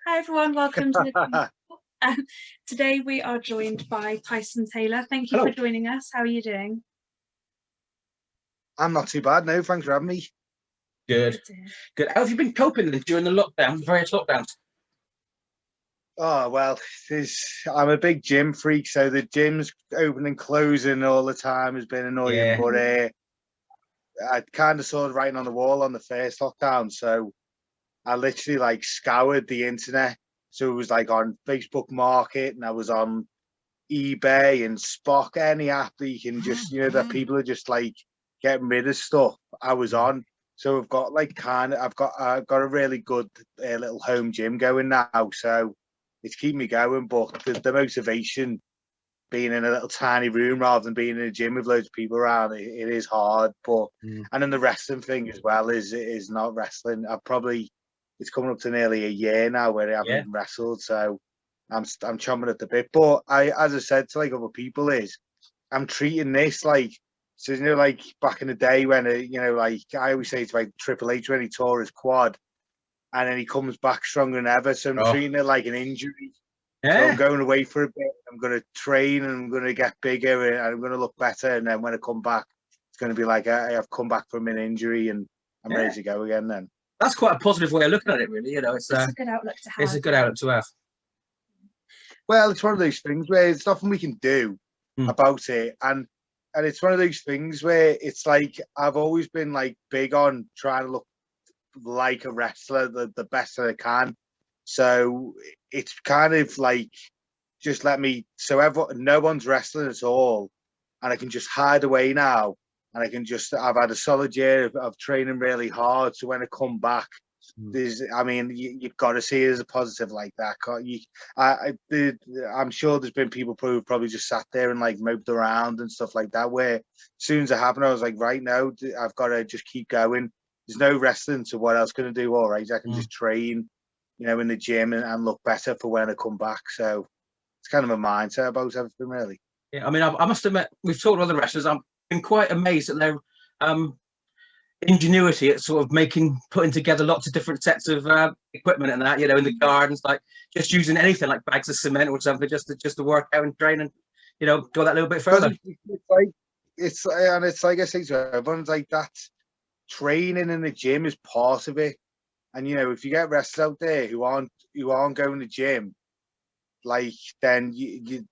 Hi everyone, welcome to the um, today we are joined by Tyson Taylor. Thank you for Hello. joining us. How are you doing? I'm not too bad, no, thanks for having me. Good. to hear. Good. How have you been coping then during the lockdown, various lockdowns? Oh, well, I'm a big gym freak, so the gym's open and closing all the time has been annoying, Yeah. but I kind of saw the writing on the wall on the first lockdown, so I literally like scoured the internet. So it was like on Facebook Market, and I was on eBay and Spock, any app that you can just, that people are just like getting rid of stuff. I was on. So I've got I've got a really good little home gym going now. So it's keeping me going. But the motivation being in a little tiny room rather than being in a gym with loads of people around, it is hard. But and then the wrestling thing as well is not wrestling. It's coming up to nearly a year now where I haven't wrestled. So I'm chomping at the bit. But as I said to like other people, I'm treating this like, so like back in the day when like I always say it's like Triple H when he tore his quad, and then he comes back stronger than ever. So I'm treating it like an injury. Yeah. So I'm going away for a bit. I'm going to train and I'm going to get bigger and I'm going to look better. And then when I come back, it's going to be like I've come back from an injury and I'm ready to go again. Then that's quite a positive way of looking at it, really. It's a good outlook to have. It's a good outlook to have. Well, it's one of those things where it's nothing we can do about it, and it's one of those things where it's like I've always been like big on trying to look like a wrestler the best that I can. So it's kind of like just let me, so no one's wrestling at all, and I can just hide away now, and I've had a solid year of training really hard. So when I come back, you've got to see it as a positive like that. I'm sure there's been people who probably just sat there and like moped around and stuff like that. Where as soon as it happened, I was like, right now, I've got to just keep going. There's no wrestling, so what else can I do? All right, I can just train, in the gym and look better for when I come back. So it's kind of a mindset about everything, really. Yeah, I mean, I must admit, we've talked to other wrestlers. I've been quite amazed at their ingenuity at sort of putting together lots of different sets of equipment and that, in the gardens, like just using anything like bags of cement or something just to work out and train and, go that little bit further. It's like I say to everyone's like that. Training in the gym is part of it, and if you get wrestlers out there who aren't going to the gym, like then you're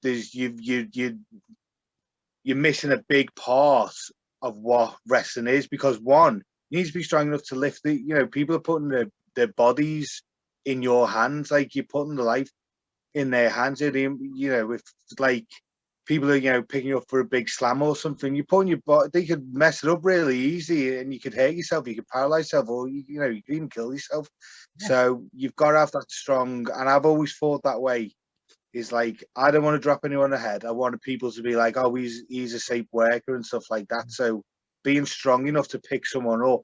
missing a big part of what wrestling is, because one, you need to be strong enough to lift people are putting their bodies in your hands, like you're putting the life in their hands. If like people are picking you up for a big slam or something, you're putting your body, they could mess it up really easy and you could hurt yourself, you could paralyze yourself, or you could even kill yourself. So you've got to have that strong, and I've always thought that way, is like I don't want to drop anyone ahead. I wanted people to be like, oh, he's a safe worker and stuff like that. So being strong enough to pick someone up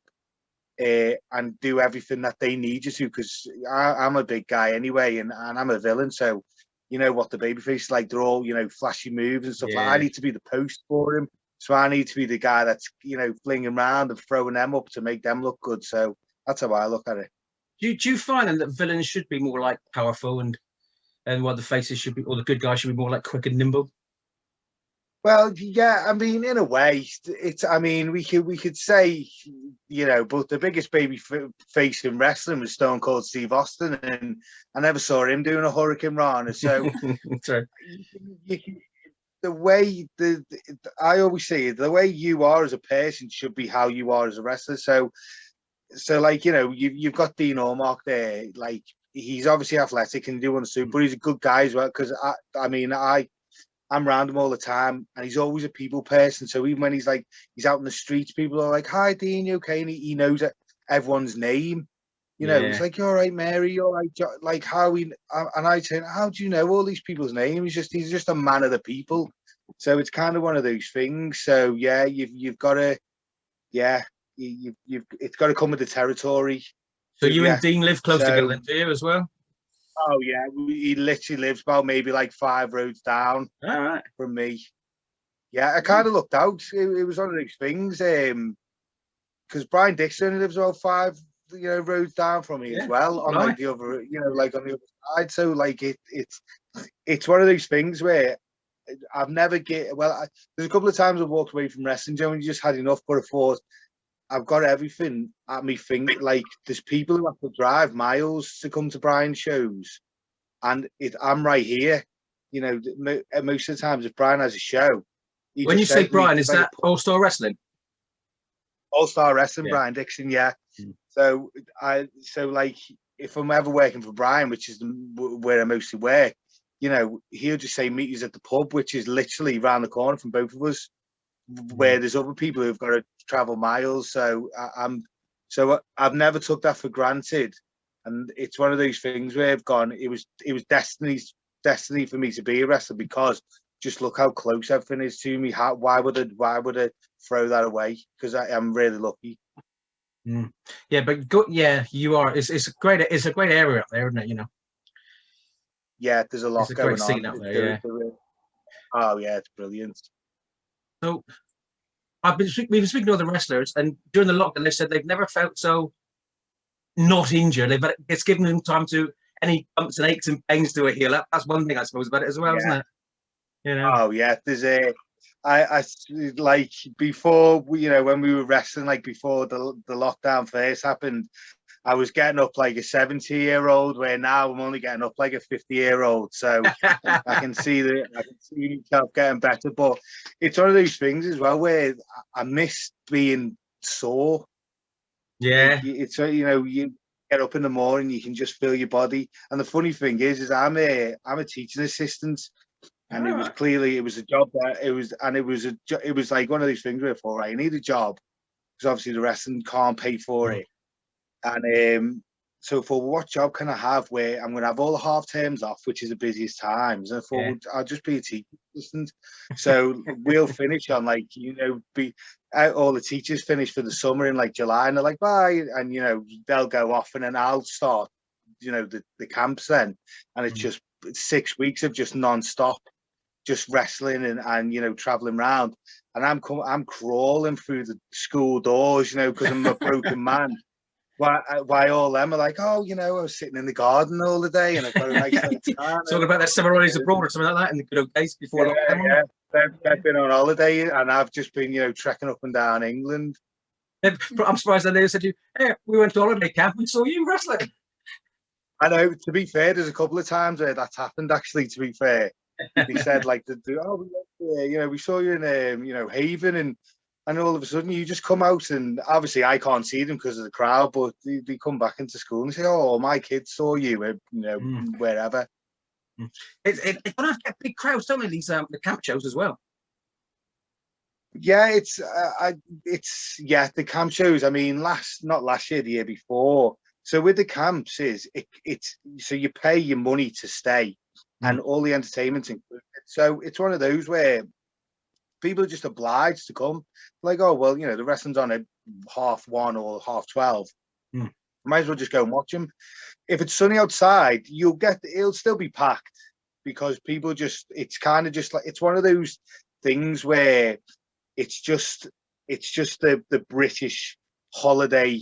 and do everything that they need you to, because I'm a big guy anyway, and I'm a villain, so what the babyface like, they're all flashy moves and stuff. Like I need to be the post for him, so I need to be the guy that's flinging around and throwing them up to make them look good. So that's how I look at it. Do you find that villains should be more like powerful and what the faces should be, or the good guys should be more like quick and nimble? Well, yeah, I mean, in a way, we could say, but the biggest baby face in wrestling was Stone Cold Steve Austin, and I never saw him doing a Hurricane Rana. So, the way I always say, the way you are as a person should be how you are as a wrestler. So like you've got Dean Ormark there, like he's obviously athletic and doing the suit, but he's a good guy as well. Because I'm around him all the time, and he's always a people person. So even when he's out in the streets, people are like, "Hi, Dean, you okay?" And he knows everyone's name. He's like, "You all right, Mary? You all right?" Like and I say, "How do you know all these people's names?" He's just a man of the people. So it's kind of one of those things. So yeah, you've got to, it's got to come with the territory. So you and Dean live close together, then, do you as well? Oh yeah, he literally lives about maybe like 5 roads down from me. Yeah, I kind of looked out. It was one of those things, because Brian Dixon lives about roads down from me as well on like the other, like on the other side. So like it's one of those things where I've never there's a couple of times I've walked away from wrestling, Joe, and you just had enough, but I thought I've got everything at me finger. Like there's people who have to drive miles to come to Brian's shows, and I'm right here. Most of the times if Brian has a show. When you say Brian, is that All Star Wrestling? All Star Wrestling, Brian Dixon, yeah. So like if I'm ever working for Brian, which is where I mostly work, he'll just say meet us at the pub, which is literally around the corner from both of us, where there's other people who've got to travel miles. So I've never took that for granted, and it's one of those things where I've gone. It was destiny for me to be a wrestler, because just look how close everything is to me. Why would I throw that away? Because I'm really lucky. Yeah, but you are. It's a great area up there, isn't it? Yeah, there's a lot going on. Scene up there, Oh yeah, it's brilliant. So we've been speaking to other wrestlers, and during the lockdown, they said they've never felt so not injured. It's given them time to any bumps and aches and pains to heal up. That's one thing I suppose about it as well, isn't it? Oh yeah, there's I like before when we were wrestling, like before the lockdown first happened, I was getting up like a 70-year-old, where now I'm only getting up like a 50-year-old. So I can see myself getting better. But it's one of those things as well where I miss being sore. Yeah. It's you get up in the morning, you can just feel your body. And the funny thing is I'm a teaching assistant. And it was a job that it was like one of those things where I thought, right, I need a job, because obviously the wrestling can't pay for it. And so for what job can I have where I'm going to have all the half terms off, which is the busiest times? And I thought, I'll just be a teaching assistant. So we'll finish on like, all the teachers finish for the summer in like July, and they're like, bye. And, they'll go off, and then I'll start, the camps then. And it's just 6 weeks of just non-stop, just wrestling and traveling around. And I'm crawling through the school doors, because I'm a broken man. Why all them are like, I was sitting in the garden all the day, and I've got a nice time. Talking about their summer holidays abroad or something like that in the good old days before lockdown. They've been on holiday, and I've just been, trekking up and down England. I'm surprised that they said to you, hey, we went to holiday camp, we saw you wrestling. I know, to be fair, there's a couple of times where that's happened, actually, to be fair. They said, like, we saw you in, Haven, and all of a sudden you just come out, and obviously I can't see them because of the crowd, but they come back into school and say, oh, my kids saw you, wherever. It's gonna have to get big crowds, don't they? These the camp shows as well. Yeah, the camp shows. I mean, not last year, the year before. So with the camps it's so you pay your money to stay, and all the entertainment's included. So it's one of those where people are just obliged to come. Like, oh well, the wrestling's on at 1:30 or 12:30. Might as well just go and watch them. If it's sunny outside, it'll still be packed, because people it's kind of just like, it's one of those things where it's just the British holiday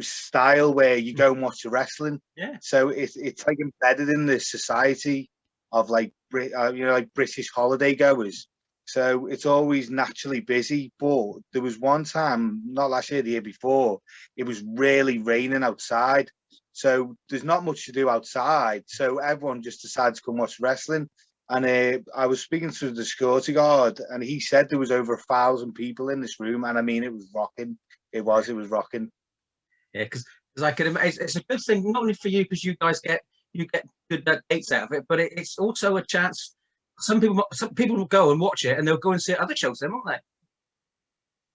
style where you go and watch the wrestling. Yeah. So it's like embedded in the society of like like British holiday goers. So it's always naturally busy. But there was one time, not last year, the year before, it was really raining outside. So there's not much to do outside. So everyone just decided to come watch wrestling. And I was speaking to the security guard, and he said there was over 1,000 people in this room. And I mean, it was rocking. It was rocking. Yeah, because I could imagine it's a good thing, not only for you, because you guys get good dates out of it, but it's also a chance. Some people will go and watch it, and they'll go and see other shows then, won't they?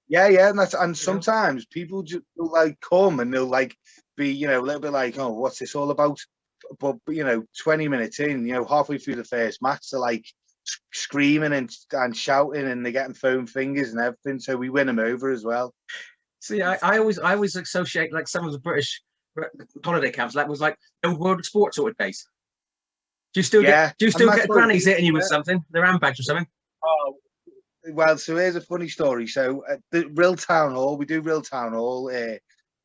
Yeah, and sometimes people just like come and they'll like be a little bit like, oh, what's this all about? But 20 minutes in, halfway through the first match, they're like screaming and shouting, and they're getting foam fingers and everything. So we win them over as well. See, I always associate like some of the British holiday camps. That was like the World of Sport sort of days. Do you still get grannies hitting you with something, their handbags or something? Oh, well, so here's a funny story. So at the Real Town Hall, we do Real Town Hall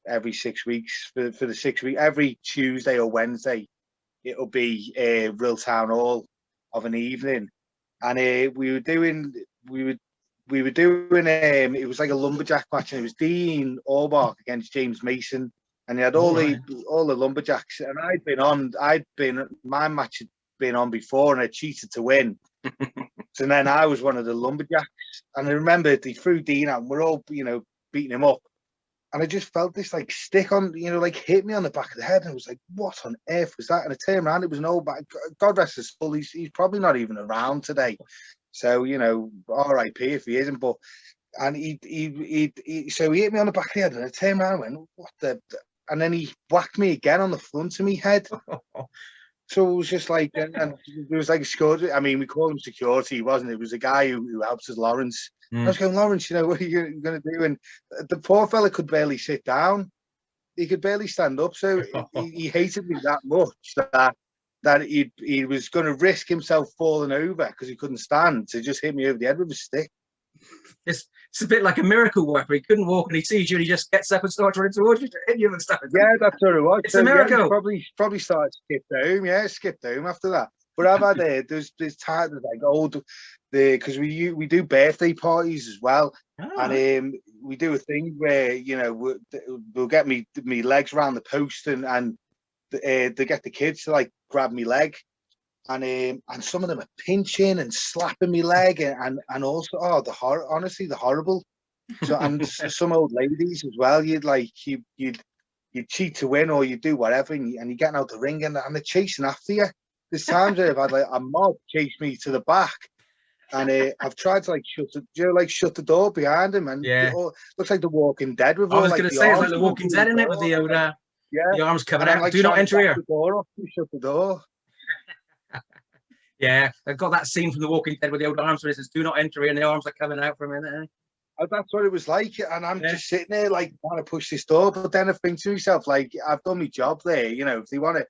every 6 weeks for the 6 week. Every Tuesday or Wednesday, it'll be Real Town Hall of an evening, and we were doing it was like a lumberjack match, and it was Dean Orbach against James Mason, and he had all the lumberjacks, and my match had been on before, and I cheated to win. So then I was one of the lumberjacks, and I remember they threw Dean out, and we're all beating him up, and I just felt this like stick on, like hit me on the back of the head, and I was like, what on earth was that? And I turned around, it was an old man. God rest his soul, he's probably not even around today, so R.I.P. if he isn't. But and so he hit me on the back of the head, and I turned around and went, what the? And then he whacked me again on the front of my head. So it was just like, and there was like a security. I mean, we call him security. He wasn't. It was a guy who helps us, Lawrence. I was going, Lawrence, what are you going to do? And the poor fella could barely sit down. He could barely stand up. So he hated me that much that he was going to risk himself falling over because he couldn't stand to just hit me over the head with a stick. It's a bit like a miracle worker. He couldn't walk, and he sees you, and he just gets up and starts running towards you to hit you and stuff. Yeah, that's what it was. It's a miracle. Yeah, probably started skipped home. Yeah, skipped home after that. But I've had there's times like because we do birthday parties as well, and we do a thing where we'll get me legs around the post, and they get the kids to like grab me leg. And some of them are pinching and slapping me leg, and also honestly the horrible. So and some old ladies as well. You'd cheat to win, or you do whatever, and you're getting out the ring, and they're chasing after you. There's times where I've had like a mob chase me to the back, and I've tried to shut the door behind him, and it looks like The Walking Dead with all. I was going to say, it's like The Walking Dead, isn't it, with the old the arms coming out. Do not enter here. Shut the door. Yeah, I've got that scene from The Walking Dead with the old arms where it says, do not enter here, and the arms are coming out for a minute. That's what it was like, and I'm just sitting there like trying to push this door, but then I think to myself, like, I've done my job there. If they want to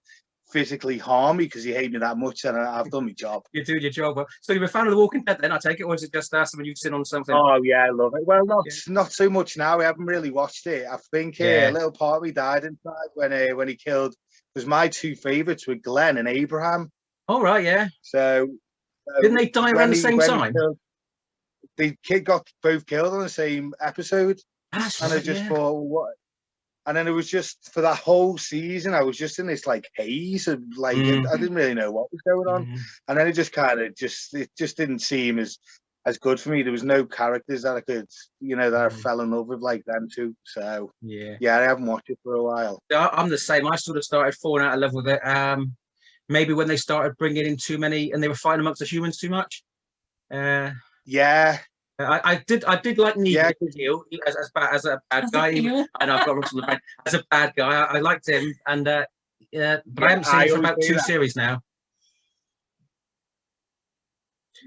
physically harm me because you hate me that much, then I've done my job. You're doing your job well. So you're a fan of The Walking Dead then, I take it, or is it just something you've seen on something? Oh yeah, I love it. Well, not so much now. I haven't really watched it. I think a little part of me died inside when he killed. Because my two favourites were Glenn and Abraham. Oh, right, yeah. So didn't they die around the same time? The kid got both killed on the same episode. I just thought, what? And then it was just for that whole season, I was just in this like haze of like I didn't really know what was going on. And then it just kind of it just didn't seem as good for me. There was no characters that I could, that I fell in love with like them two. So yeah, I haven't watched it for a while. I'm the same. I sort of started falling out of love with it. Maybe when they started bringing in too many, and they were fighting amongst the humans too much. I did like Negan as a bad guy, and I've got Russell the Brain as a bad guy. I liked him, and but I haven't seen it for about 2 series now.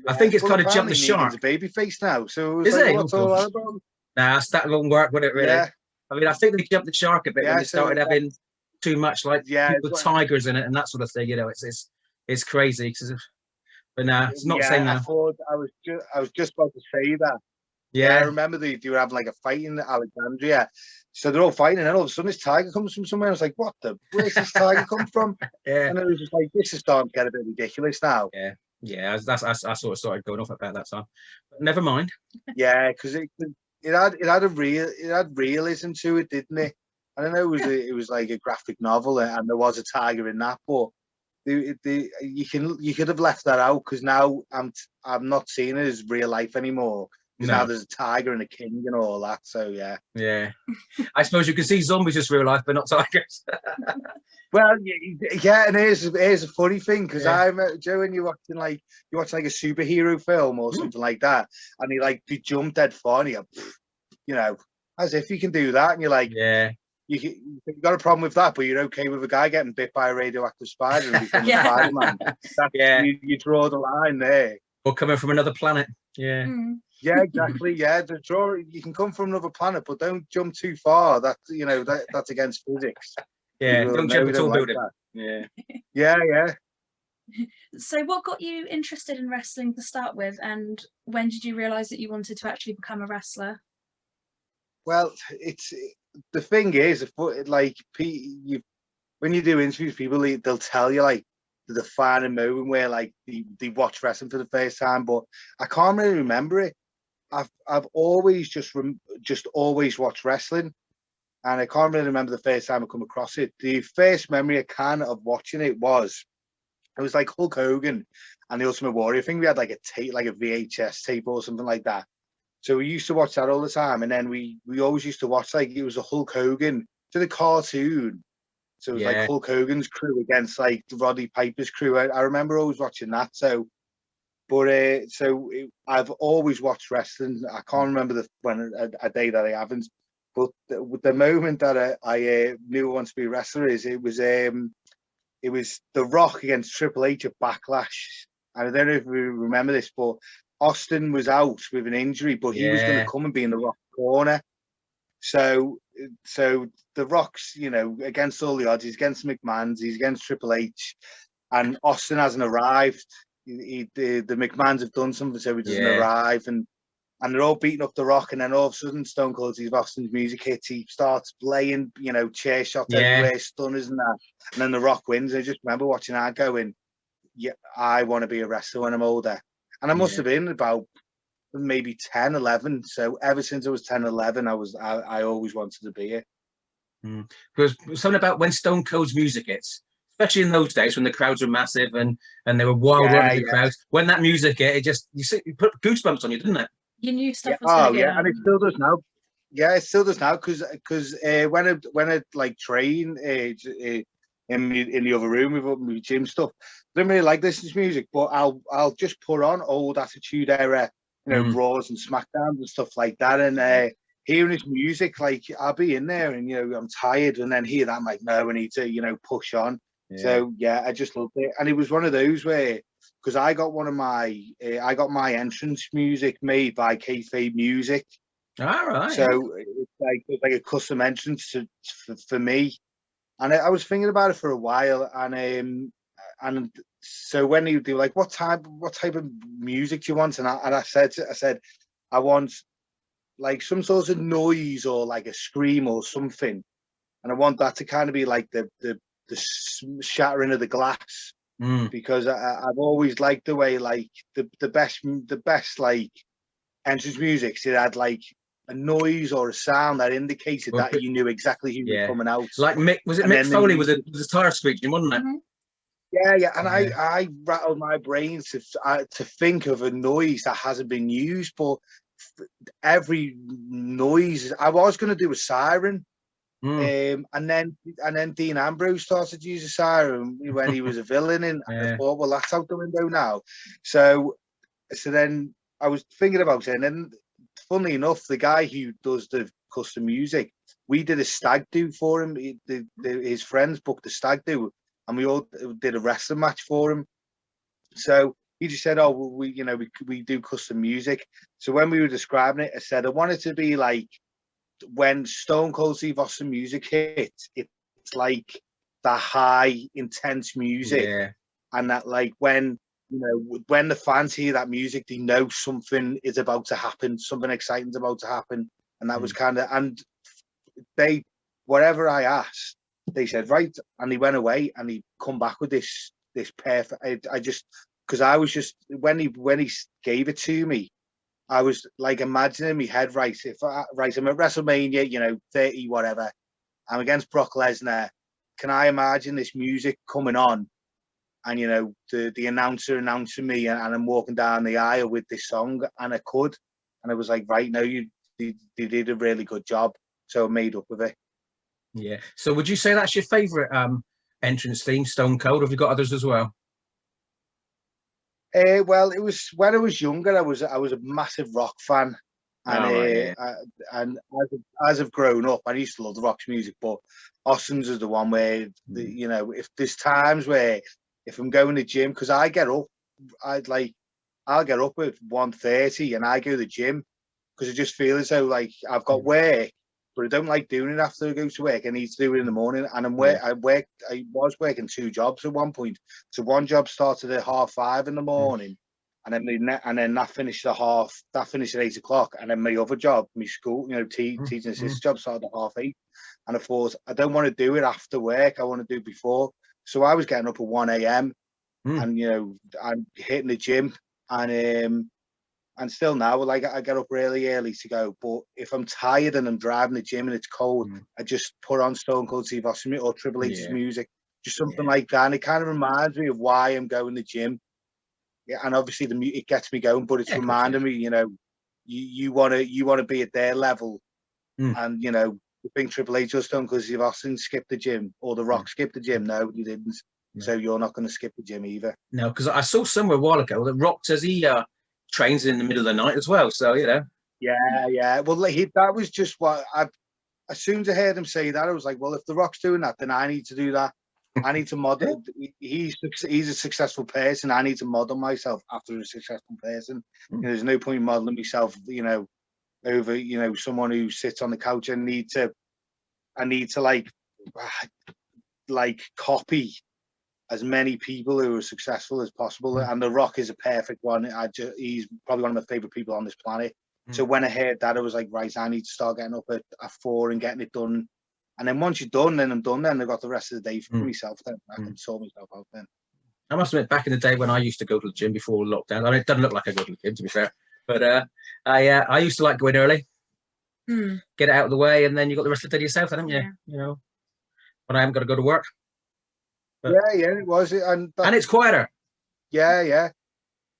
I think it's kind of jumped the shark. He's a baby face now, so is it? What's all that about? Nah, that won't work, would it? Really? Yeah. I mean, I think they jumped the shark a bit when they started having too much like with tigers in it and that sort of thing. It's crazy. But nah, it's not the same now. I was just about to say that. Yeah, I remember they were having like a fight in Alexandria. So they're all fighting, and then all of a sudden this tiger comes from somewhere. I was like, where's this tiger come from? And it was just like, this is starting to get a bit ridiculous now. Yeah, I sort of started going off about that time. But never mind. Yeah, because it had realism to it, didn't it? I don't know, it was like a graphic novel, and there was a tiger in that, but you could have left that out, because now I'm not seeing it as real life anymore. Now there's a tiger and a king and all that, so yeah. I suppose you can see zombies as real life, but not tigers. Well, yeah, and here's a funny thing, because I'm Joe, when you watch like a superhero film or something like that, and they jump dead far, and as if you can do that, and you're like, you got a problem with that, but you're okay with a guy getting bit by a radioactive spider and becoming Spider-Man. You draw the line there. Or coming from another planet. Yeah, exactly. Yeah, you can come from another planet, but don't jump too far. That's against physics. Yeah, don't jump a tall building. Yeah. So what got you interested in wrestling to start with, and when did you realise that you wanted to actually become a wrestler? Well, the thing is, like when you do interviews, people they'll tell you like the defining moment where like they watch wrestling for the first time, but I can't really remember it. I've always just always watched wrestling, and I can't really remember the first time I come across it. The first memory I can of watching it was like Hulk Hogan and the Ultimate Warrior. I think we had like a tape, like a VHS tape or something like that. So we used to watch that all the time, and then we always used to watch like it was a Hulk Hogan to the cartoon. So it was like Hulk Hogan's crew against like Roddy Piper's crew. I remember always watching that. So, but I've always watched wrestling. I can't remember a day that I haven't. But the moment that I knew I wanted to be a wrestler it was The Rock against Triple H at Backlash. And I don't know if you remember this, but Austin was out with an injury, but he was going to come and be in the Rock corner. So the Rock's, against all the odds, he's against McMahon's, he's against Triple H, and Austin hasn't arrived. The McMahons have done something, so he doesn't arrive, and they're all beating up the Rock, and then all of a sudden, Stone Cold Steve Austin's music hits. He starts playing, chair shots everywhere, stunners and that, and then the Rock wins. I just remember watching that going, yeah, I want to be a wrestler when I'm older, and I must have been about maybe 10, 11. So ever since I was 10, 11, I always wanted to be it. Because something about when Stone Cold's music hits, especially in those days when the crowds were massive and they were wild running the crowds. When that music hit, you put goosebumps on you, didn't it? You knew stuff was going to go on. And it still does now. Yeah, it still does now because when I like train in the other room with my gym stuff, I don't really like listening to music, but I'll just put on old Attitude Era, Raws and Smackdowns and stuff like that, and hearing his music, like I'll be in there and I'm tired, and then hear that I'm like, no, I need to push on. So I just loved it, and it was one of those where because I got my entrance music made by Kayfabe Music. All right. So it's like a custom entrance for me, and I was thinking about it for a while, and so when they were like, what type of music do you want? And I said I want like some sort of noise or like a scream or something, and I want that to kind of be like the shattering of the glass, because I've always liked the way like the best like entrance music. So it had like a noise or a sound that indicated that you knew exactly who was coming out. Like Mick Foley was a tire screeching, wasn't it? Yeah, and I rattled my brain to think of a noise that hasn't been used, but every noise I was going to do a siren, and then Dean Ambrose started to use a siren when he was a villain, and I thought, well, that's out the window now. So then I was thinking about it, and then funnily enough, the guy who does the custom music, we did a stag do for him. His friends booked a stag do, and we all did a wrestling match for him. So he just said, "Oh, well, we do custom music." So when we were describing it, I said I want it to be like when Stone Cold Steve Austin music hits. It's like that high, intense music, and that like when the fans hear that music, they know something is about to happen, something exciting is about to happen, and that was kind of and they whatever I asked. They said, right, and he went away and he come back with this perfect. I just because I was just when he gave it to me, I was like imagining in my head, right, I'm at WrestleMania, 30 whatever, I'm against Brock Lesnar. Can I imagine this music coming on, and the announcer announcing me, and I'm walking down the aisle with this song, and I could, and I was like, right, no, you did a really good job, so I made up with it. Yeah. So would you say that's your favourite entrance theme, Stone Cold? Or have you got others as well? Well, it was when I was younger. I was a massive Rock fan, and and as I've grown up, I used to love the Rock's music. But Austin's is the one where if there's times where if I'm going to the gym, because I get up, I'll get up at 1:30 and I go to the gym because I just feel as though like I've got work. But I don't like doing it after I go to work. I need to do it in the morning. And I was working 2 jobs at one point. So one job started at 5:30 in the morning, and then that finished at 8 o'clock, and then my other job, my school, teaching assistant job, started at 8:30, and I thought I don't want to do it after work. I want to do it before. So I was getting up at 1 a.m. and I'm hitting the gym, and still now, like, I get up really early to go. But if I'm tired and I'm driving the gym and it's cold, I just put on Stone Cold Steve Austin or Triple H's music, just something like that. And it kind of reminds me of why I'm going to the gym. Yeah, and obviously it gets me going, but it's reminding me, you want to be at their level, and you think Triple H or Stone Cold Steve Austin skipped the gym, or The Rock skipped the gym. No, he didn't. So you're not going to skip the gym either. No, because I saw somewhere a while ago that Rock says he trains in the middle of the night as well. So Yeah. Well, that was just what as soon as I heard him say that, I was like, well, if The Rock's doing that, then I need to do that. I need to model. He's a successful person. I need to model myself after a successful person. There's no point modeling myself, over someone who sits on the couch. I need to like copy as many people who are successful as possible. And The Rock is a perfect one. He's probably one of my favorite people on this planet. So when I heard that, I was like, right, I need to start getting up at 4 and getting it done. And then once you're done, then I'm done. Then I've got the rest of the day for myself. Then I can sort myself out. Then I must admit, back in the day when I used to go to the gym before lockdown, I mean, it doesn't look like I go to the gym, to be fair, but I used to like going early, get it out of the way, and then you got the rest of the day to yourself, haven't you? When I haven't got to go to work. But, it was, and it's quieter. Yeah.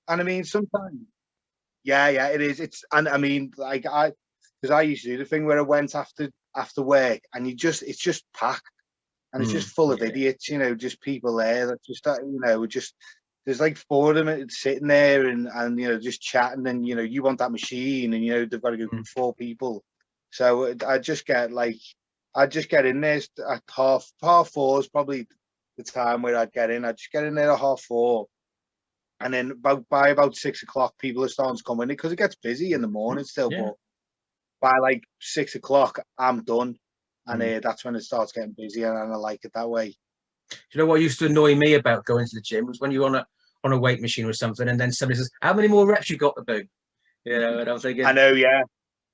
And I mean, sometimes, it is. And I mean, like because I used to do the thing where I went after work, and it's just packed, and it's just full of idiots, just people there that just there's like 4 of them sitting there and just chatting, and you want that machine, and they've got to go through 4 people. So I just get in there at half 4 is probably the time where I'd get in. I'd just get in there at 4:30. And then by about 6 o'clock, people are starting to come in, because it gets busy in the morning still. But by like 6 o'clock, I'm done, and that's when it starts getting busy, and I like it that way. Do you know what used to annoy me about going to the gym was when you're on a weight machine or something, and then somebody says, "How many more reps you got to do?" And I'm thinking, I know, yeah,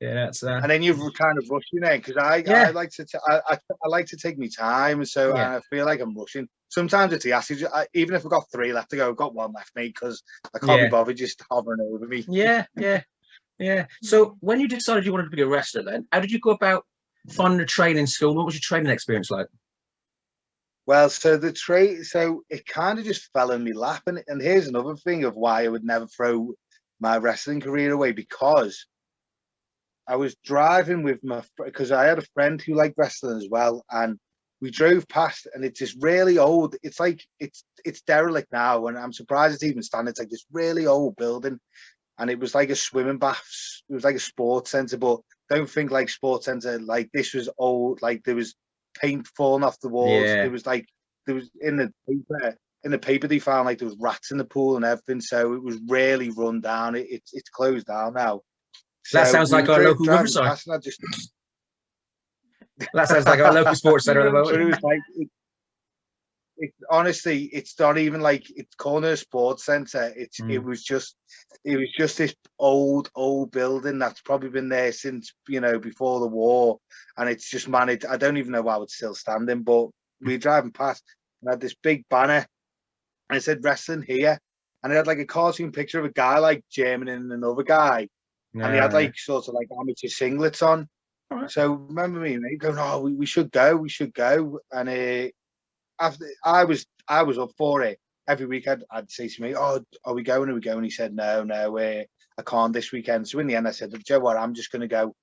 that's and then you're kind of rushing then, because I like to I like to take my time, so I feel like I'm rushing. Sometimes it's the acid. Even if I've got 3 left to go, I've got 1 left, mate, because I can't be bothered just hovering over me. Yeah. So when you decided you wanted to be a wrestler, then how did you go about finding a training school? What was your training experience like? Well, so it kind of just fell in my lap, and here's another thing of why I would never throw my wrestling career away, because I was driving with because I had a friend who liked wrestling as well, and we drove past, and it's this really old. It's like it's derelict now, and I'm surprised it's even standing. It's like this really old building, and it was like a swimming baths. It was like a sports center, but don't think like sports center. Like, this was old. Like, there was paint falling off the walls. There was in the paper they found like there was rats in the pool and everything. So it was really run down. It's closed down now. That sounds like our local Riverside. That sounds like our local sports centre at the moment. But it was like, honestly, it's not even like it's called a sports centre. It was just this old building that's probably been there since before the war, and it's just managed. I don't even know why it's still standing, but we were driving past and had this big banner, and it said wrestling here, and it had like a cartoon picture of a guy like German and another guy, and he had like sort of like amateur singlets on. So remember me going, "Oh, we should go, and after I was up for it. Every week I'd say to me, "Oh, are we going?" He said, "No, I can't this weekend." So in the end, I said, "Do you know what? I'm just going to go."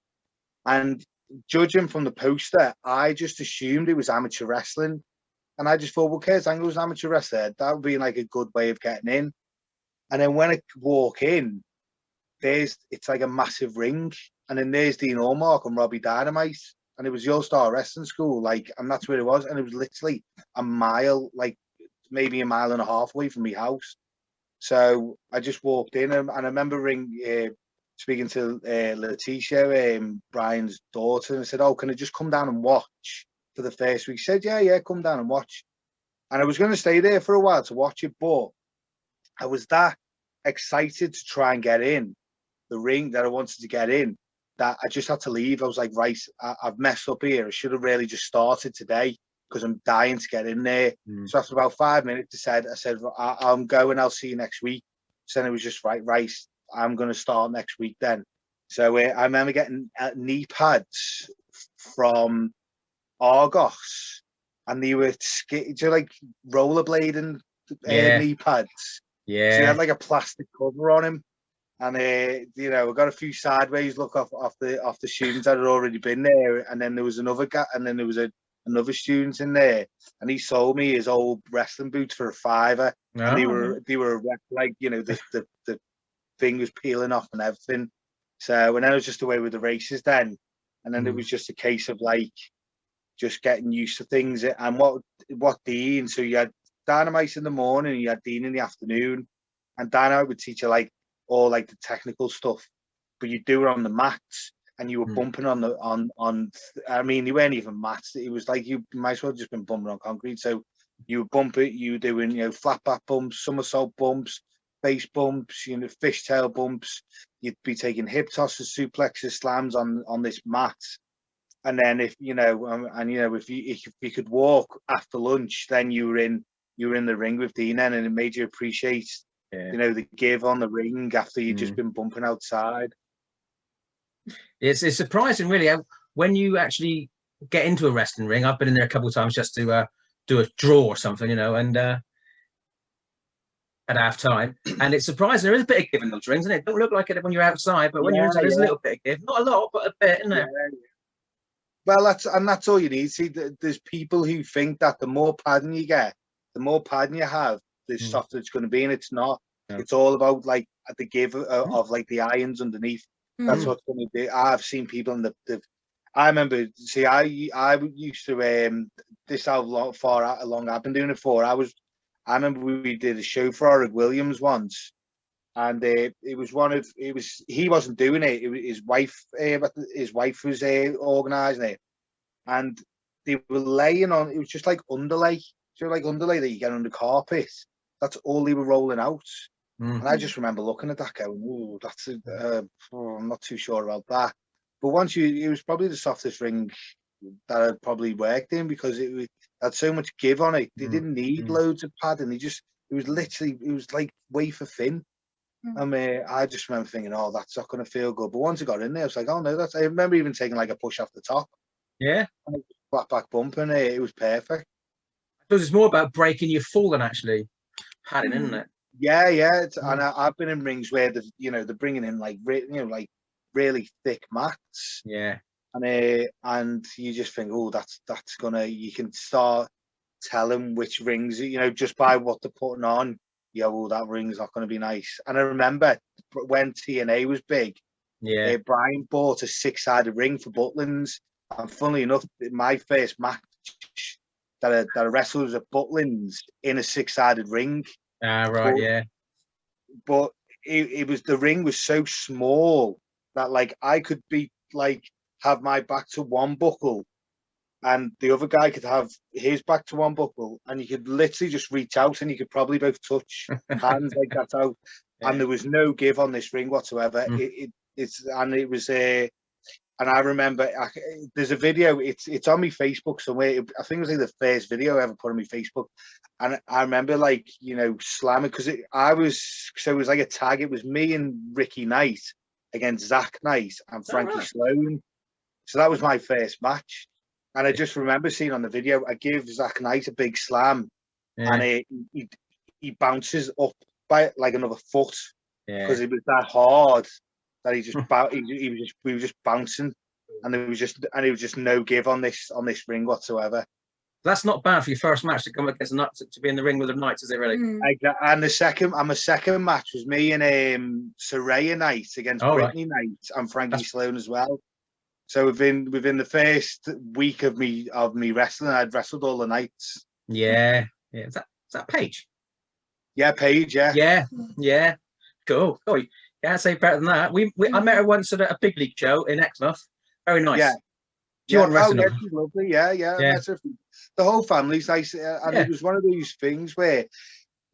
And judging from the poster, I just assumed it was amateur wrestling, and I just thought, "Well, Kurt Angle was amateur wrestler. That would be like a good way of getting in." And then when I walk in, it's like a massive ring, and then there's Dean Allmark and Robbie Dynamite. And it was the All-Star Wrestling School, like, and that's where it was. And it was literally a mile, like maybe a mile and a half away from my house. So I just walked in, and I remember speaking to Letitia, Brian's daughter, and I said, "Oh, can I just come down and watch for the first week?" She said, "Yeah, come down and watch." And I was going to stay there for a while to watch it, but I was that excited to try and get in the ring that I wanted to get in, that I just had to leave. I was like, right, I've messed up here. I should have really just started today because I'm dying to get in there. So after about 5 minutes, I said, I'm going. I'll see you next week. So then it was just right. I'm going to start next week then. So I remember getting knee pads from Argos, and they were like rollerblading knee pads. Yeah. So he had like a plastic cover on him, and we got a few sideways look off the students that had already been there, and then there was another guy, and then there was another student in there, and he sold me his old wrestling boots for $5, and they were like, the thing was peeling off and everything. So, and then I was just away with the races then, and then it was just a case of like just getting used to things. And what Dean, so you had Dynamite in the morning, you had Dean in the afternoon, and Dynamite would teach you like all like the technical stuff, but you do it on the mats, and you were bumping on I mean, you weren't even mats, it was like you might as well just been bumping on concrete. So you would bump it, you were doing flat back bumps, somersault bumps, face bumps, fishtail bumps. You'd be taking hip tosses, suplexes, slams on this mat. And then if you could walk after lunch, then you were in the ring with Dean then, and it made you appreciate the give on the ring after you'd just been bumping outside. It's surprising really when you actually get into a wrestling ring. I've been in there a couple of times just to do a draw or something, and at half time, and it's surprising there is a bit of give in those rings, and it don't look like it when you're outside, but when you're inside, there's a little bit of give, not a lot, but a bit, isn't there? Well, that's all you need. See, there's people who think that the more padding you get, the more padding you have, the softer it's going to be, and it's not. No. It's all about like the give of like the irons underneath. That's what's going to be. I've seen people in the I remember. See, I used to this how far along I've been doing it for. I remember we did a show for Oric Williams once, and he wasn't doing it. It was his wife was organising it, and they were laying on. It was just like underlay, like underlay that you get under carpet. That's all they were rolling out. And I just remember looking at that going, "Oh, that's I'm not too sure about that." But it was probably the softest ring that I'd probably worked in, because it had so much give on it. They didn't need loads of padding. It was like wafer thin. I mean, I just remember thinking, "Oh, that's not going to feel good." But once I got in there, I was like, "Oh no, I remember even taking like a push off the top. Yeah, and flat back bump, and it was perfect. I suppose it's more about breaking your fall than actually padding, isn't it? Yeah. And I've been in rings where they're bringing in like like really thick mats. Yeah. And you just think, oh, that's gonna. You can start telling which rings, just by what they're putting on. Yeah, well, that ring's not going to be nice. And I remember when TNA was big, Brian bought a 6-sided ring for Butlins. And funnily enough, my first match that I wrestled was at Butlins in a 6-sided ring. Right, But it was, the ring was so small that like I could be like have my back to one buckle, and the other guy could have his back to one buckle, and you could literally just reach out and you could probably both touch hands like that out. And there was no give on this ring whatsoever. And I remember there's a video, it's on my Facebook somewhere. I think it was like the first video I ever put on my Facebook. And I remember like, slamming, because it was like a tag. It was me and Ricky Knight against Zach Knight and Frankie Sloan. So that was my first match. And I just remember seeing on the video, I give Zach Knight a big slam, and he bounces up by like another foot, because it was that hard that we were just bouncing, and there was just no give on this ring whatsoever. That's not bad for your first match to come against the Knights, to be in the ring with the Knights, is it really? And the second match was me and Saraya Knight against Brittany Knight and Frankie Sloan as well. So within the first week of me wrestling, I'd wrestled all the nights. Yeah. Is that Paige? Yeah, Paige. Yeah. Cool. Oh, you can't say better than that. I met her once at a big league show in Exmouth. Very nice. Yeah. She wasn't wrestling. She's lovely. Yeah. The whole family's nice, and it was one of those things where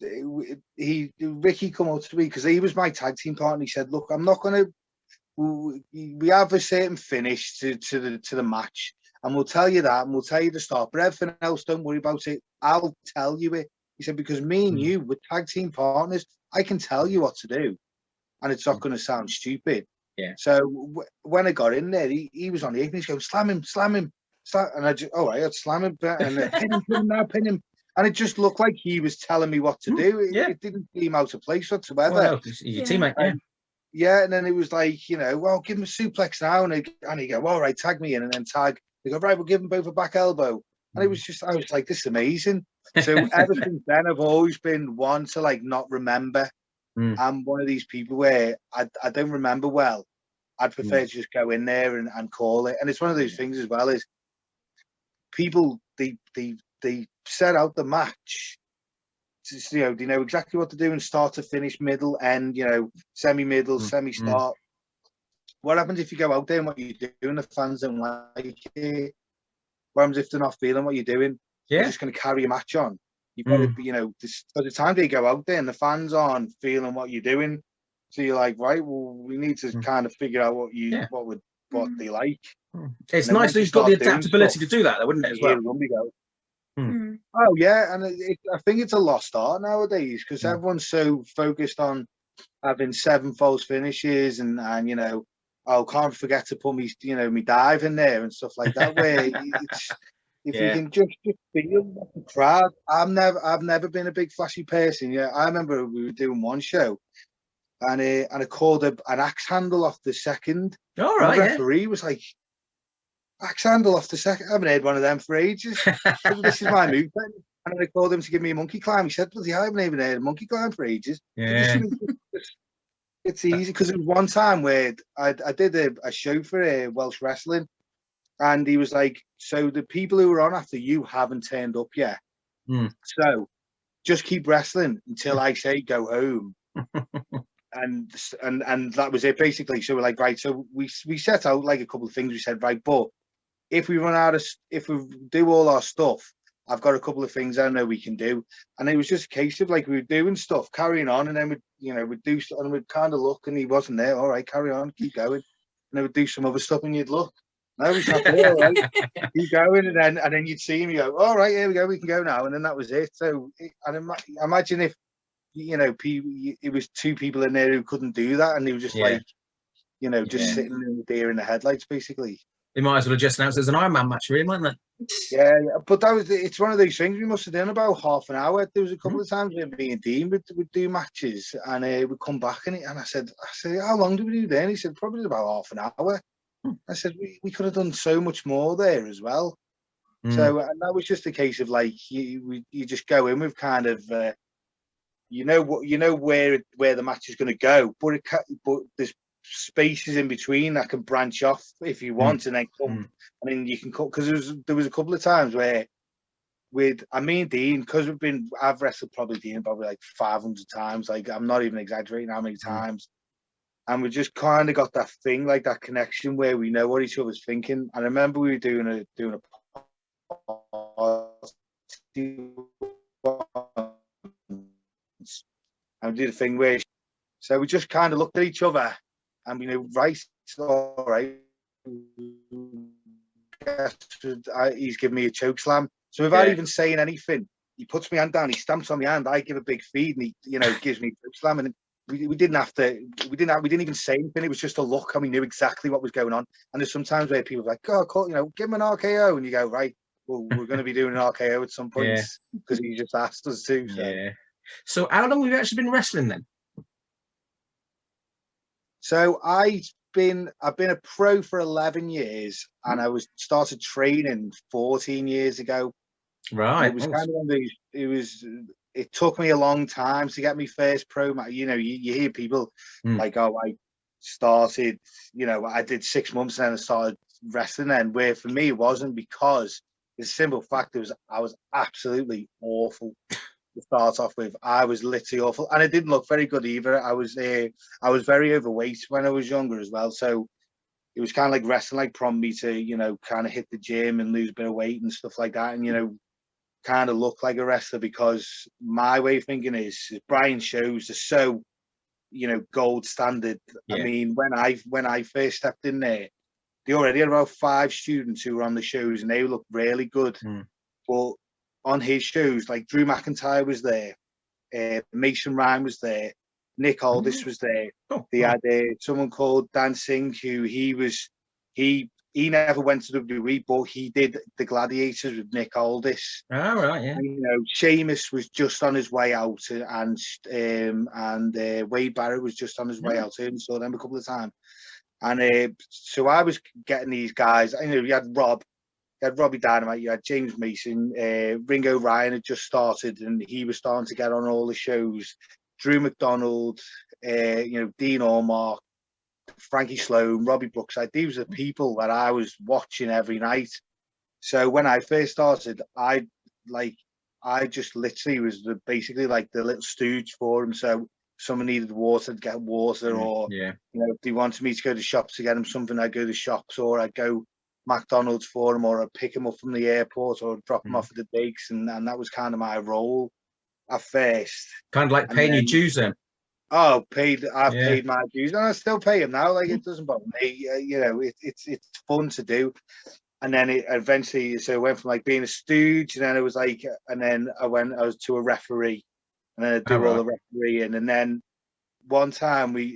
Ricky come up to me because he was my tag team partner. He said, "Look, I'm not going to. We have a certain finish to the match, and we'll tell you that, and we'll tell you to start. But everything else, don't worry about it. I'll tell you it." He said, "Because me and you, we're tag team partners. I can tell you what to do, and it's not going to sound stupid." Yeah. So when I got in there, he was on the apron. He's going, "Slam him, slam him, slam," and I just, I'd slam him, and pin him now, pin him. And it just looked like he was telling me what to do. It didn't seem out of place whatsoever. Well, no, he's your teammate, yeah. Yeah, and then it was like, well, give him a suplex now, and he go, all right, tag me in, and then tag. They go, right, we'll give him both a back elbow, and it was just, I was like, this is amazing. So ever since then, I've always been one to like not remember. I'm one of these people where I don't remember well. I'd prefer to just go in there and call it, and it's one of those things as well is people they set out the match. They know exactly what to do and start to finish, middle, end, semi-middle, semi-start. What happens if you go out there and what you're doing, the fans don't like it? What happens if they're not feeling what you're doing? You're just going to carry a match on. You've got to be, by the time they go out there and the fans aren't feeling what you're doing, so you're like, right, well, we need to kind of figure out what they like. It's nice that you've got the adaptability to do that, though, wouldn't it, as well? Oh yeah, and I think it's a lost art nowadays because everyone's so focused on having 7 false finishes and can't forget to put me me dive in there and stuff like that. Where if you can just feel the crowd. I've never been a big flashy person. Yeah, I remember we were doing one show, and I called an axe handle off the second. All right, the referee was like, axe handle off the second. I haven't heard one of them for ages. This is my move. And I called him to give me a monkey climb. He said, "Bloody hell, I haven't even heard a monkey climb for ages." Yeah. It's easy because there was one time where I did a show for Welsh Wrestling, and he was like, "So the people who were on after you haven't turned up yet. So just keep wrestling until I say go home." and that was it basically. So we're like, right. So we set out like a couple of things. We said, right, but if we do all our stuff, I've got a couple of things I know we can do. And it was just a case of like we were doing stuff, carrying on, and then we'd do, and we'd kind of look, and he wasn't there. All right, carry on, keep going. And then we'd do some other stuff, and you'd look. No, he's not there. All right, keep going, and then you'd see him. You go, all right, here we go, we can go now. And then that was it. So, imagine if it was 2 people in there who couldn't do that, and they were just like, just sitting in the deer in the headlights, basically. They might as well have just announced as an Iron Man match, really, weren't they? Yeah, but it's one of those things. We must have done about half an hour. There was a couple of times when me and Dean would do matches, and we'd come back, and I said, how long did we do then? He said, probably about half an hour. I said, we could have done so much more there as well. So, and that was just a case of like, you just go in with kind of, where the match is going to go, but there's spaces in between that can branch off if you want, and then come, and then you can cut. Because there was a couple of times where me and Dean, because I've wrestled Dean probably like 500 times. Like, I'm not even exaggerating how many times. And we just kind of got that thing, like that connection where we know what each other's thinking. And I remember we were doing a and we did a thing where, so we just kind of looked at each other, and we knew, right, all right, he's giving me a choke slam. So without even saying anything, he puts my hand down, he stamps on my hand, I give a big feed, and he gives me a choke slam. And we didn't even say anything. It was just a look, and we knew exactly what was going on. And there's sometimes where people are like, "Oh, cool, give him an RKO," and you go, "Right, well, we're going to be doing an RKO at some point because he just asked us to." So. Yeah. So how long have you actually been wrestling then? So I've been a pro for 11 years, and I started training 14 years ago. Right. And it was kind of one of these. It took me a long time to get my first pro match. You hear people like, "Oh, I started. I did 6 months and then I started wrestling." Then, where for me it wasn't, because the simple fact I was absolutely awful to start off with. I was literally awful, and I didn't look very good either. I was very overweight when I was younger as well, so it was kind of like wrestling, like prompted me to kind of hit the gym and lose a bit of weight and stuff like that. And kind of look like a wrestler, because my way of thinking is Brian's shows are so, you know, gold standard. Yeah. I mean, when I first stepped in there, they already had about 5 students who were on the shows, and they looked really good. But on his shows, like Drew McIntyre was there, Mason Ryan was there, Nick Aldis was there. They had someone called Dan Singh, who he never went to WWE, but he did the Gladiators with Nick Aldis. Oh, right, yeah. And, you know, Sheamus was just on his way out, and Wade Barrett was just on his way out. I saw them a couple of times. And so I was getting these guys. I know you had Robbie Dynamite, you had James Mason, Ringo Ryan had just started, and he was starting to get on all the shows. Drew McDonald, you know, Dean Allmark, Frankie Sloan, Robbie Brookside. These are people that I was watching every night. So when I first started, I just literally was basically like the little stooge for them. So someone needed water, to get water, or you know, if they wanted me to go to shops to get them something, I'd go to shops, or I'd go McDonald's for them, or I'd pick them up from the airport, or drop them off at the digs, and that was kind of my role at first. Kind of like paying your dues then. Oh, I've paid my dues, and I still pay them now. Like, it doesn't bother me. You know, it's fun to do. And then it eventually, so it went from like being a stooge, and then it was like, and then I was to a referee, and then I do all the refereeing. And then one time we,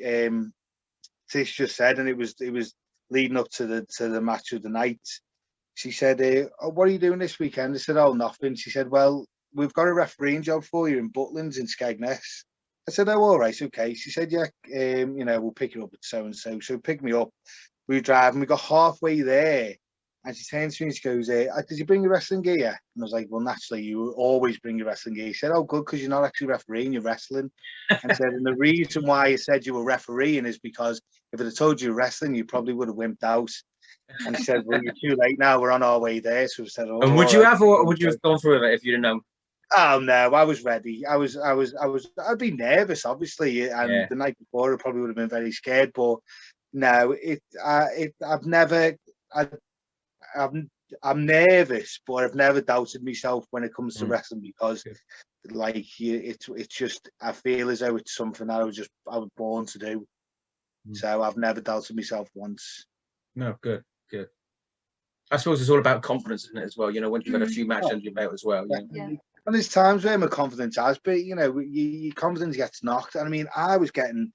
Tish just said, and it was leading up to the match of the night. She said, oh, "What are you doing this weekend?" I said, "Oh, nothing." She said, "Well, we've got a refereeing job for you in Butlins in Skegness." I said, "Oh, all right, okay." She said, "Yeah, you know, we'll pick you up at so and so." So pick me up. We were driving. We got halfway there, and she turns to me and she goes, "Did you bring your wrestling gear?" And I was like, "Well, naturally, you always bring your wrestling gear." She said, "Oh, good, because you're not actually refereeing, you're wrestling." And said, "And the reason why I said you were refereeing is because if it had told you wrestling, you probably would have wimped out." And she said, "Well, you're too late now. We're on our way there." So we said, "Oh." And would you have, or would you have gone through it if you'd have known? Oh no, I was ready. I'd be nervous, obviously, and the night before I probably would have been very scared. But no, I'm nervous, but I've never doubted myself when it comes to wrestling, because, like, it's just, I feel as though it's something that I was born to do. So I've never doubted myself once. No, good. I suppose it's all about confidence, isn't it, as well? You know, once you've had a few matches under your belt as well. Yeah. And there's times where my confidence has, but you know, your confidence gets knocked. And I mean, I was getting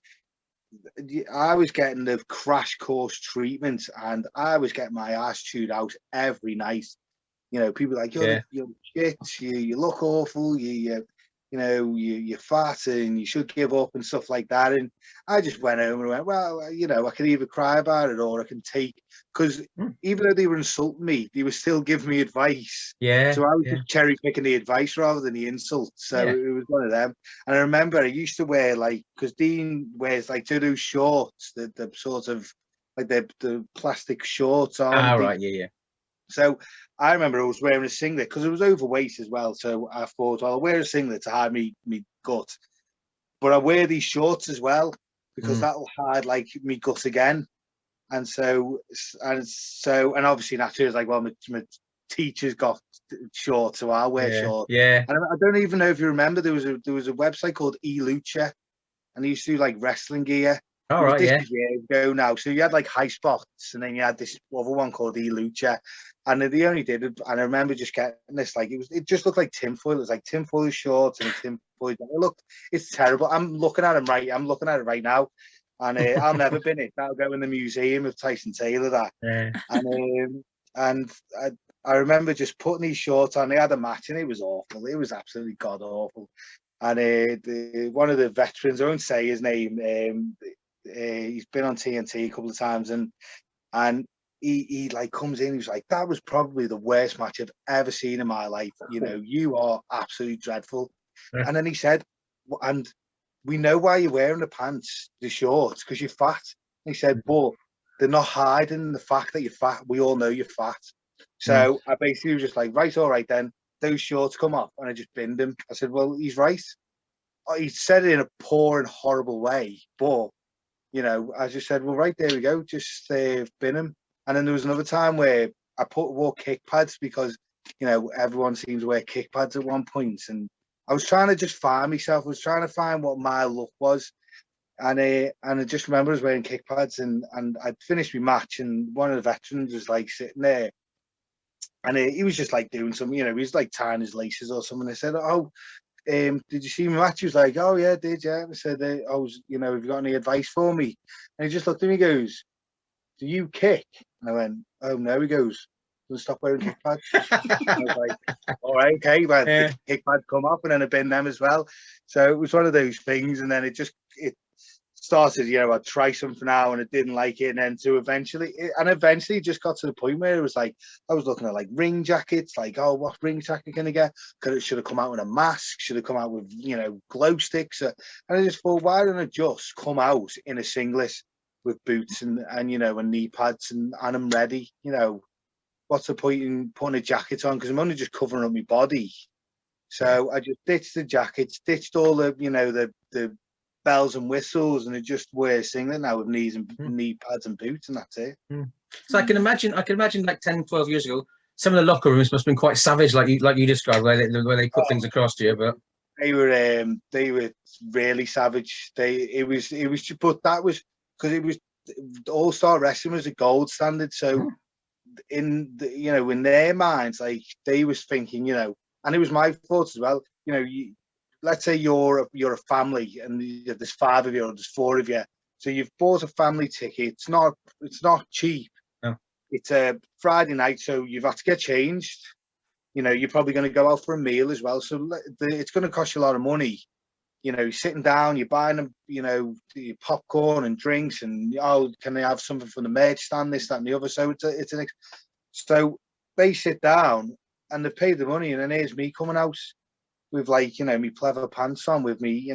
the crash course treatment, and I was getting my ass chewed out every night. You know, people like, you're shit, you look awful, you're fat and you should give up and stuff like that. And I just went home and went, well, you know, I can either cry about it or I can take, because even though they were insulting me, they were still giving me advice. So I was just cherry picking the advice rather than the insult. So it was one of them. And I remember I used to wear, like, because Dean wears like those shorts, the sort of like the plastic shorts on. So I remember I was wearing a singlet because it was overweight as well. So I thought, I'll wear a singlet to hide me gut. But I wear these shorts as well because that'll hide like me gut again. And obviously naturally it's like, well, my teacher's got shorts, so I'll wear shorts. And I don't even know if you remember, there was a website called eLucha, and they used to do like wrestling gear. This is years ago now. So you had like High Spots, and then you had this other one called eLucha, and they only did it. And I remember just getting this, like, it just looked like tinfoil. It was like tinfoil shorts and a tinfoil. It's terrible. I'm looking at it right now, and I'll never bin it. That'll go in the museum of Tyson Taylor. That and I remember just putting these shorts on. They had a match, and it was awful. It was absolutely god awful. And one of the veterans, I won't say his name. He's been on TNT a couple of times, and he like comes in, he's like, "That was probably the worst match I've ever seen in my life. You know, you are absolutely dreadful." And then he said, "And we know why you're wearing the pants, the shorts, because you're fat." And he said, "But they're not hiding the fact that you're fat. We all know you're fat." So I basically was just like, "Right, all right then, those shorts come off," and I just binned him. I said, "Well, he's right." He said it in a poor and horrible way, but you know, I just said, "Well, right, there we go, just bin him." And then there was another time where I wore kick pads because everyone seems to wear kick pads at one point, and I was trying to just find myself. I was trying to find what my look was, and I just remember I was wearing kick pads, and I'd finished my match, and one of the veterans was like sitting there, and he was just like doing something, he was like tying his laces or something. I said, "Oh, did you see my match?" He was like, "Oh yeah, I did, yeah." I said, "I was, have you got any advice for me?" And he just looked at me, and goes, "Do you kick?" And I went, "Oh no." He goes, "Don't stop wearing kick pads." I was like, "All right, okay." But the kick pads come up, and then I've been them as well. So it was one of those things, and then it started, I'd try something out and I didn't like it, and then eventually it just got to the point where it was like I was looking at like ring jackets, like, oh, what ring jacket can I get? Should have come out with a mask, should have come out with glow sticks, and I just thought, why don't I just come out in a singlet with boots and knee pads, and I'm ready. What's the point in putting a jacket on, because I'm only just covering up my body. So I just ditched the jackets, ditched all the the bells and whistles, and I just wear a singlet now with knee pads and boots, and that's it. So I can imagine like 10, 12 years ago, some of the locker rooms must have been quite savage, like you described, where they put things across to you. But they were really savage. It was but that was because it was All-Star Wrestling was a gold standard. So in in their minds, like they was thinking, and it was my thoughts as well. Let's say you're a family, and there's 5 of you or there's 4 of you. So you've bought a family ticket. It's not cheap. No. It's a Friday night, so you've had to get changed. You're probably going to go out for a meal as well. So it's going to cost you a lot of money. You're sitting down, you're buying them, your popcorn and drinks, and can they have something from the merch stand, this, that, and the other. So so they sit down and they pay the money, and then here's me coming out with me pleather pants on, with me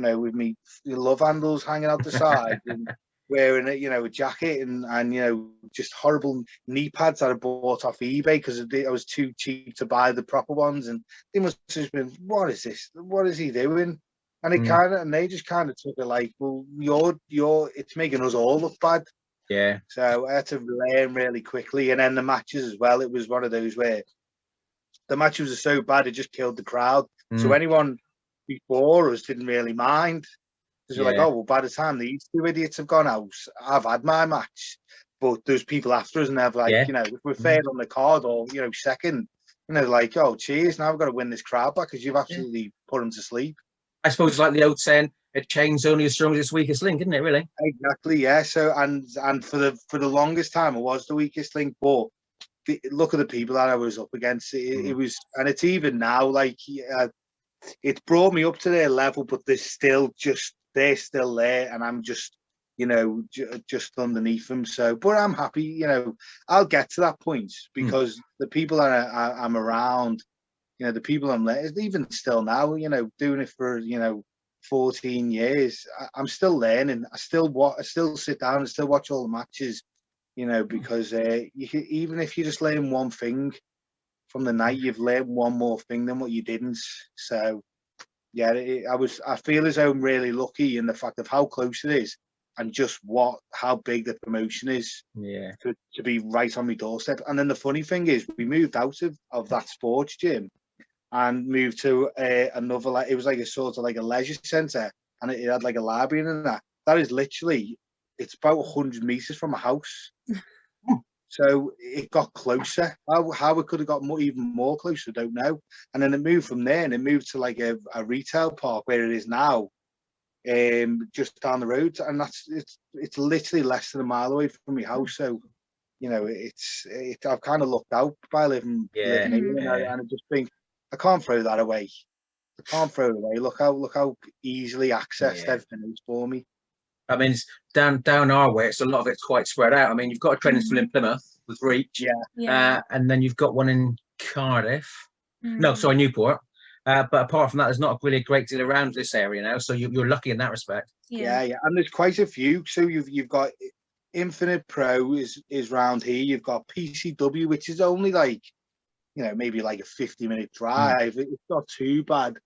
love handles hanging out the side, and wearing a jacket and just horrible knee pads that I bought off eBay because I was too cheap to buy the proper ones, and they must have just been, what is this? What is he doing? And they just kind of took it like, well, it's making us all look bad. Yeah. So I had to learn really quickly, and then the matches as well. It was one of those where the matches were so bad it just killed the crowd. So anyone before us didn't really mind. Because we're like, oh, well, by the time these 2 idiots have gone out, I've had my match. But there's people after us, and they're like, if we're third on the card or, second, like, oh, cheers, now we've got to win this crowd back because you've absolutely put them to sleep. I suppose it's like the old saying, a chain's only as strong as its weakest link, isn't it, really? Exactly, yeah. So, and for the longest time, I was the weakest link, but look at the people that I was up against. It was, and it's even now, like, it's brought me up to their level, but they're still there, and I'm just, just underneath them. So, but I'm happy, I'll get to that point because the people that I'm around, the people I'm even still now, doing it for, 14 years, I'm still learning. I still sit down and still watch all the matches, because even if you just learn one thing from the night, you've learned one more thing than what you didn't. So yeah, I feel as though I'm really lucky in the fact of how close it is, and just how big the promotion is. Yeah. To be right on my doorstep. And then the funny thing is, we moved out of that sports gym and moved to another, like, it was like a sort of like a leisure centre, and it had like a library and that. That is literally, it's about 100 meters from a house. So it got closer. How it could have got even more closer, I don't know. And then it moved from there, and it moved to like a retail park where it is now, just down the road. And it's literally less than a mile away from my house. So, I've kind of looked out by living here, and I just think, I can't throw that away. I can't throw it away. Look how easily accessed everything is for me. I mean, it's down our way. It's a lot of it's quite spread out. I mean, you've got a training school in Plymouth with Reach, and then you've got one in Cardiff. No, sorry, Newport. But apart from that, there's not really a great deal around this area now. So you're lucky in that respect. Yeah. And there's quite a few. So you've got Infinite Pro is round here. You've got PCW, which is only like, maybe like a 50-minute drive. It's not too bad.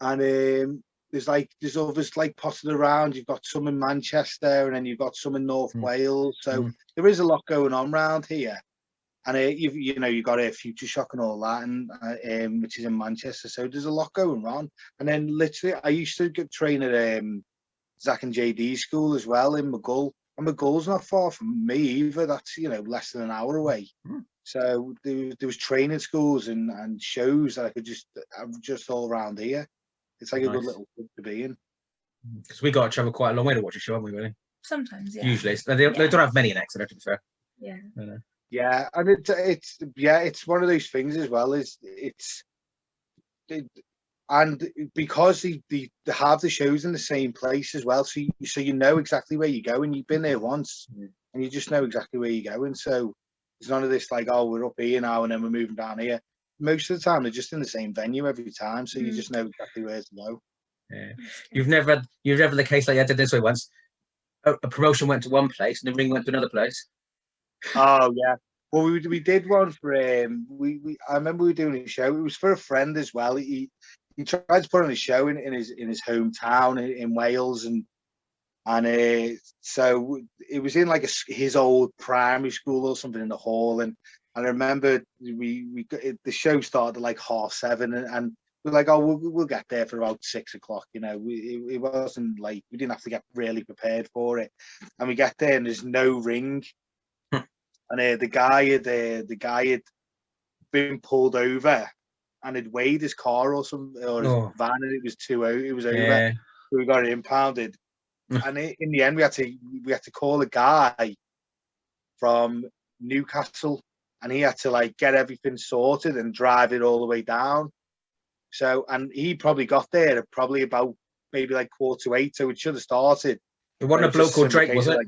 And there's others like potted around. You've got some in Manchester, and then you've got some in North Wales. So there is a lot going on around here. And you know, you got a Future Shock and all that, and which is in Manchester. So there's a lot going on. And then literally, I used to train at Zach and JD school as well in McGull. And McGull's not far from me either. That's, you know, less than an hour away. So there was training schools and shows that I could just all around here. It's like a good little club to be in. Because we got to travel quite a long way to watch a show, haven't we, really? Sometimes, yeah. Usually. They don't have many in Exeter, to be fair. Yeah. Yeah, and it's one of those things as well. And because they have the shows in the same place as well, so you know exactly where you go, and you've been there once, and you just know exactly where you're going. So there's none of this like, oh, we're up here now and then we're moving down here. Most of the time they're just in the same venue every time, so you just know exactly where to go. Yeah. You've never had the case like I did this way once. A promotion went to one place and the ring went to another place. Oh yeah. Well, we did one for I remember we were doing a show. It was for a friend as well. He tried to put on a show in his hometown in Wales, and so it was in like his old primary school or something in the hall. And I remember the show started at like 7:30, and we're like, oh, we'll get there for about 6 o'clock. You know, it wasn't like we didn't have to get really prepared for it. And we get there and there's no ring. And the guy had been pulled over and had weighed his car or something, or his van, and it was over. Yeah. So we got it impounded. And in the end, we had to call a guy from Newcastle, and he had to like get everything sorted and drive it all the way down. So, and he probably got there at probably about maybe like 7:45, so it should have started. It wasn't a bloke called Drake, was it?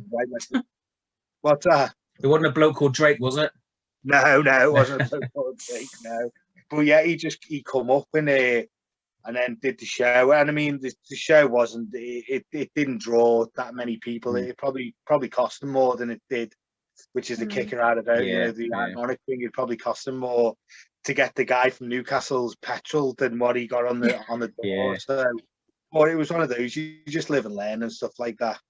What's that? It wasn't a bloke called Drake, was it? No, it wasn't a bloke called Drake, no. But yeah, he come up and then did the show. And I mean, the show it didn't draw that many people. It probably cost them more than it did, which is the kicker out of it. You know, the ironic thing, it probably cost them more to get the guy from Newcastle's petrol than what he got on the door. Yeah. So, but it was one of those, you just live and learn and stuff like that.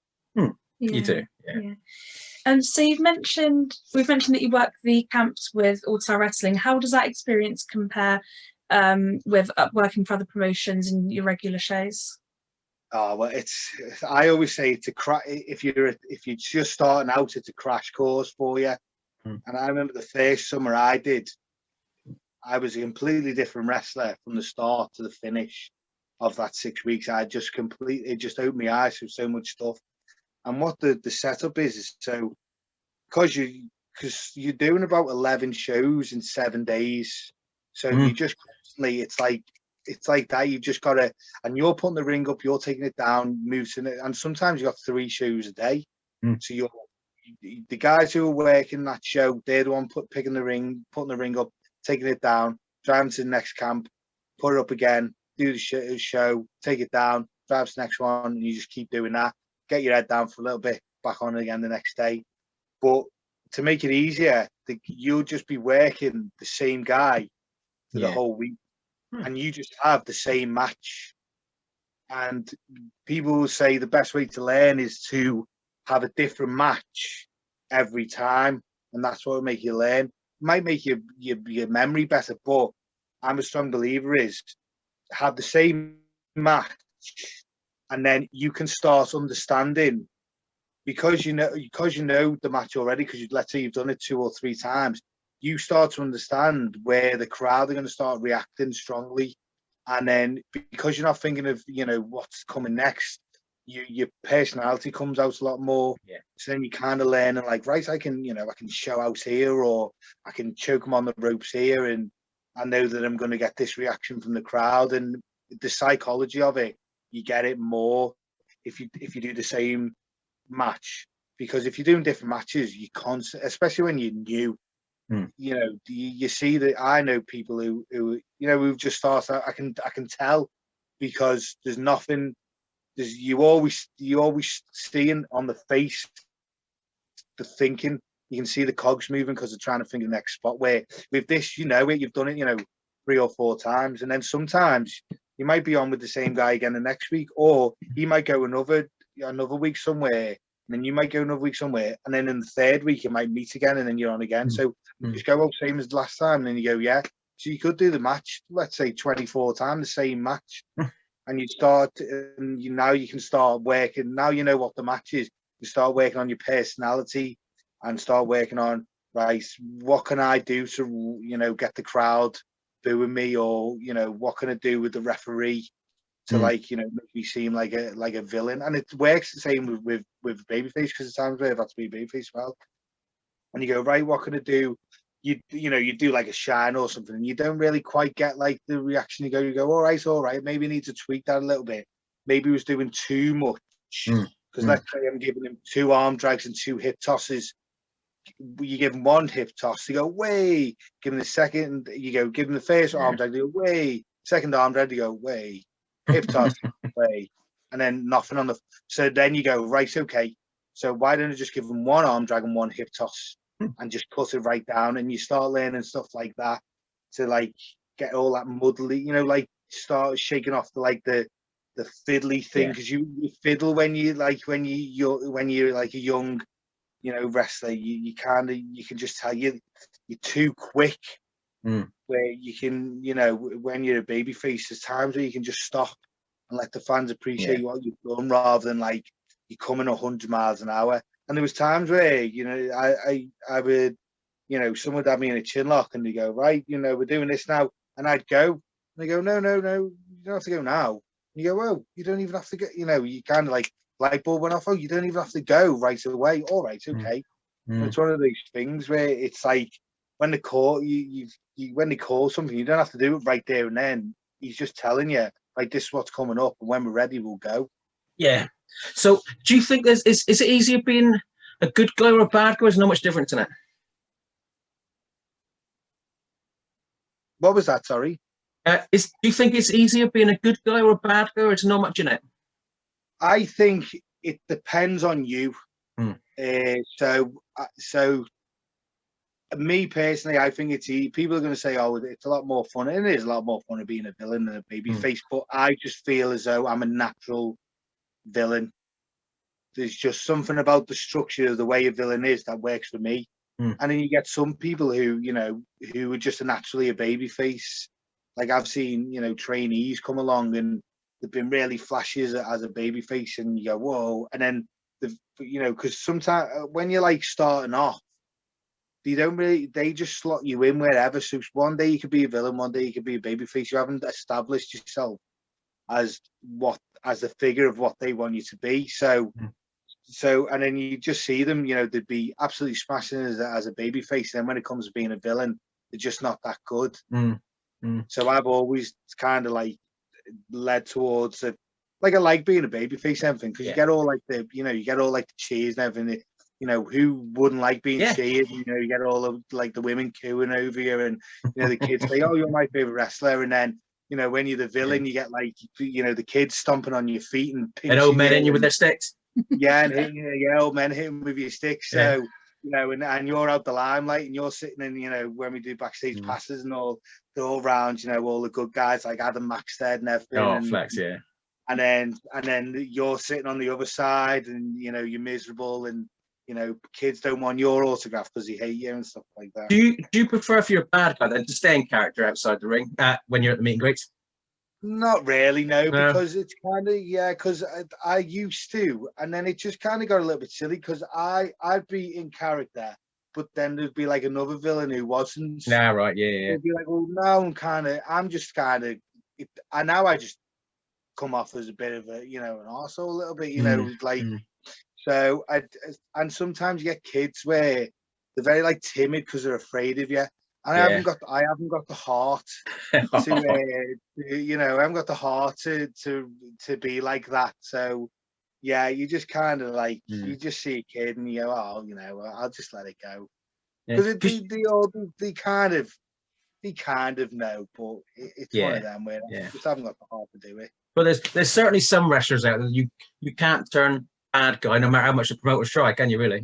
You do. Yeah. So we've mentioned that you work the camps with All Star Wrestling. How does that experience compare with working for other promotions and your regular shows? Oh well, I always say it's if you're just starting out, it's a crash course for you. And I remember the first summer I was a completely different wrestler from the start to the finish of that 6 weeks. It just opened my eyes to so much stuff. And what the setup is so because you're doing about 11 shows in 7 days, so you just constantly, it's like that. You've just got to, and you're putting the ring up, you're taking it down, moving it, and sometimes you got 3 shows a day. So the guys who are working that show, they're the one picking the ring, putting the ring up, taking it down, driving to the next camp, put it up again, do the show, take it down, drive to the next one, and you just keep doing that. Get your head down for a little bit, back on again the next day. But to make it easier, you'll just be working the same guy for the whole week, and you just have the same match. And people will say the best way to learn is to have a different match every time, and that's what will make you learn. It might make your memory better, but I'm a strong believer is have the same match, and then you can start understanding, because you know the match already, because let's say you've done it 2 or 3 times, you start to understand where the crowd are going to start reacting strongly. And then because you're not thinking of, what's coming next, your personality comes out a lot more. So then you kind of learn and like, right, I can show out here, or I can choke them on the ropes here, and I know that I'm going to get this reaction from the crowd. And the psychology of it, you get it more if you do the same match, because if you're doing different matches, you constantly, especially when you're new, you see that. I know people who've just started. I can tell, because there's nothing. You always seeing on the face the thinking. You can see the cogs moving because they're trying to think of the next spot. Where with this, you've done it 3 or 4 times, and then sometimes you might be on with the same guy again the next week, or he might go another week somewhere then you might go another week somewhere, and then in the third week you might meet again, and then you're on again. So you just go, oh, same as last time, and then you go, yeah. So you could do the match, let's say 24 times, the same match, and you start, and now you can start working. Now you know what the match is. You start working on your personality, and start working on, right, what can I do to, you know, get the crowd booing me, or, you know, what can I do with the referee to like, you know, make me seem like a villain. And it works the same with babyface, because at times where I've had to be babyface well. And you go, right, what can I do? You know, you do like a shine or something, and you don't really quite get like the reaction. You go, all right, maybe you need to tweak that a little bit. Maybe he was doing too much. Because let's say I'm giving him 2 arm drags and 2 hip tosses. You give him 1 hip toss, you go, way. Give him the second, you go, give him the first arm drag, you go, way. Second arm drag, you go, way. Hip toss, way. And then nothing on the. So then you go, right, okay. So why don't I just give him 1 arm drag and 1 hip toss and just put it right down? And you start learning stuff like that to like get all that muddly, you know, like start shaking off the fiddly thing, because you fiddle when you're like a young, you know, wrestler. You kind of, you can just tell you're too quick. Where you can, you know, when you're a babyface, there's times where you can just stop and let the fans appreciate what you've done, rather than like you're coming 100 miles an hour. And there was times where, you know, I would, you know, someone would have me in a chin lock and they go, right, you know, we're doing this now, and I'd go, and they go, no, you don't have to go now. And you go, oh, you don't even have to get, you know, you kind of like light bulb went off. Oh, you don't even have to go right away. All right, okay. It's one of those things where it's like, when they call when they call something, you don't have to do it right there and then. He's just telling you, like, this is what's coming up, and when we're ready, we'll go. Yeah. So, do you think is it easier being a good guy or a bad guy? There's not much difference in it. What was that? Sorry. Do you think it's easier being a good guy or a bad guy, or it's not much in it? I think it depends on you. So me personally, I think it's easy. People are going to say, oh, it's a lot more fun. And it is a lot more fun of being a villain than a babyface. But I just feel as though I'm a natural villain. There's just something about the structure of the way a villain is that works for me. And then you get some people who, you know, who are just naturally a babyface. Like I've seen, you know, trainees come along and they've been really flashy as a babyface, and you go, whoa. And then, you know, because sometimes when you're like starting off, they just slot you in wherever. So one day you could be a villain, one day you could be a babyface. You haven't established yourself as the figure of what they want you to be. So and then you just see them, you know, they'd be absolutely smashing as a babyface. Then when it comes to being a villain, they're just not that good. So I've always kind of like led towards it. Like I like being a babyface and everything, because you get all like the, you know, you get all like the cheers and everything. You know, who wouldn't like being cheered? You know, you get all of like the women cooing over you, and you know the kids say, "Oh, you're my favorite wrestler," and then, you know, when you're the villain, you get like, you know, the kids stomping on your feet and pinching old men hitting you with their sticks. Yeah, and hitting you, old men hitting with your sticks. So you know, and you're out the limelight, and you're sitting in, you know, when we do backstage passes and all, they're all round, you know, all the good guys like Adam Maxted and everything. Oh, and, flex, yeah. And then you're sitting on the other side, and you know you're miserable, and you know kids don't want your autograph because they hate you and stuff like that. Do you prefer, if you're a bad guy, then to stay in character outside the ring when you're at the meet and greets? Not really, no, because it's kind of, because I used to, and then it just kind of got a little bit silly, because I'd be in character, but then there'd be like another villain who wasn't. Nah, right, yeah. It'd be like, well, now I'm just kind of, and now I just come off as a bit of a, you know, an arsehole a little bit, you know, like, so and sometimes you get kids where they're very like timid because they're afraid of you. And I haven't got the heart to, you know, I haven't got the heart to be like that. So, yeah, you just kind of like, you just see a kid and you go, oh, you know, I'll just let it go. Because they kind of know, but it's one of them where I just haven't got the heart to do it. But there's certainly some wrestlers out there you can't turn bad guy no matter how much the promoters try, can you really?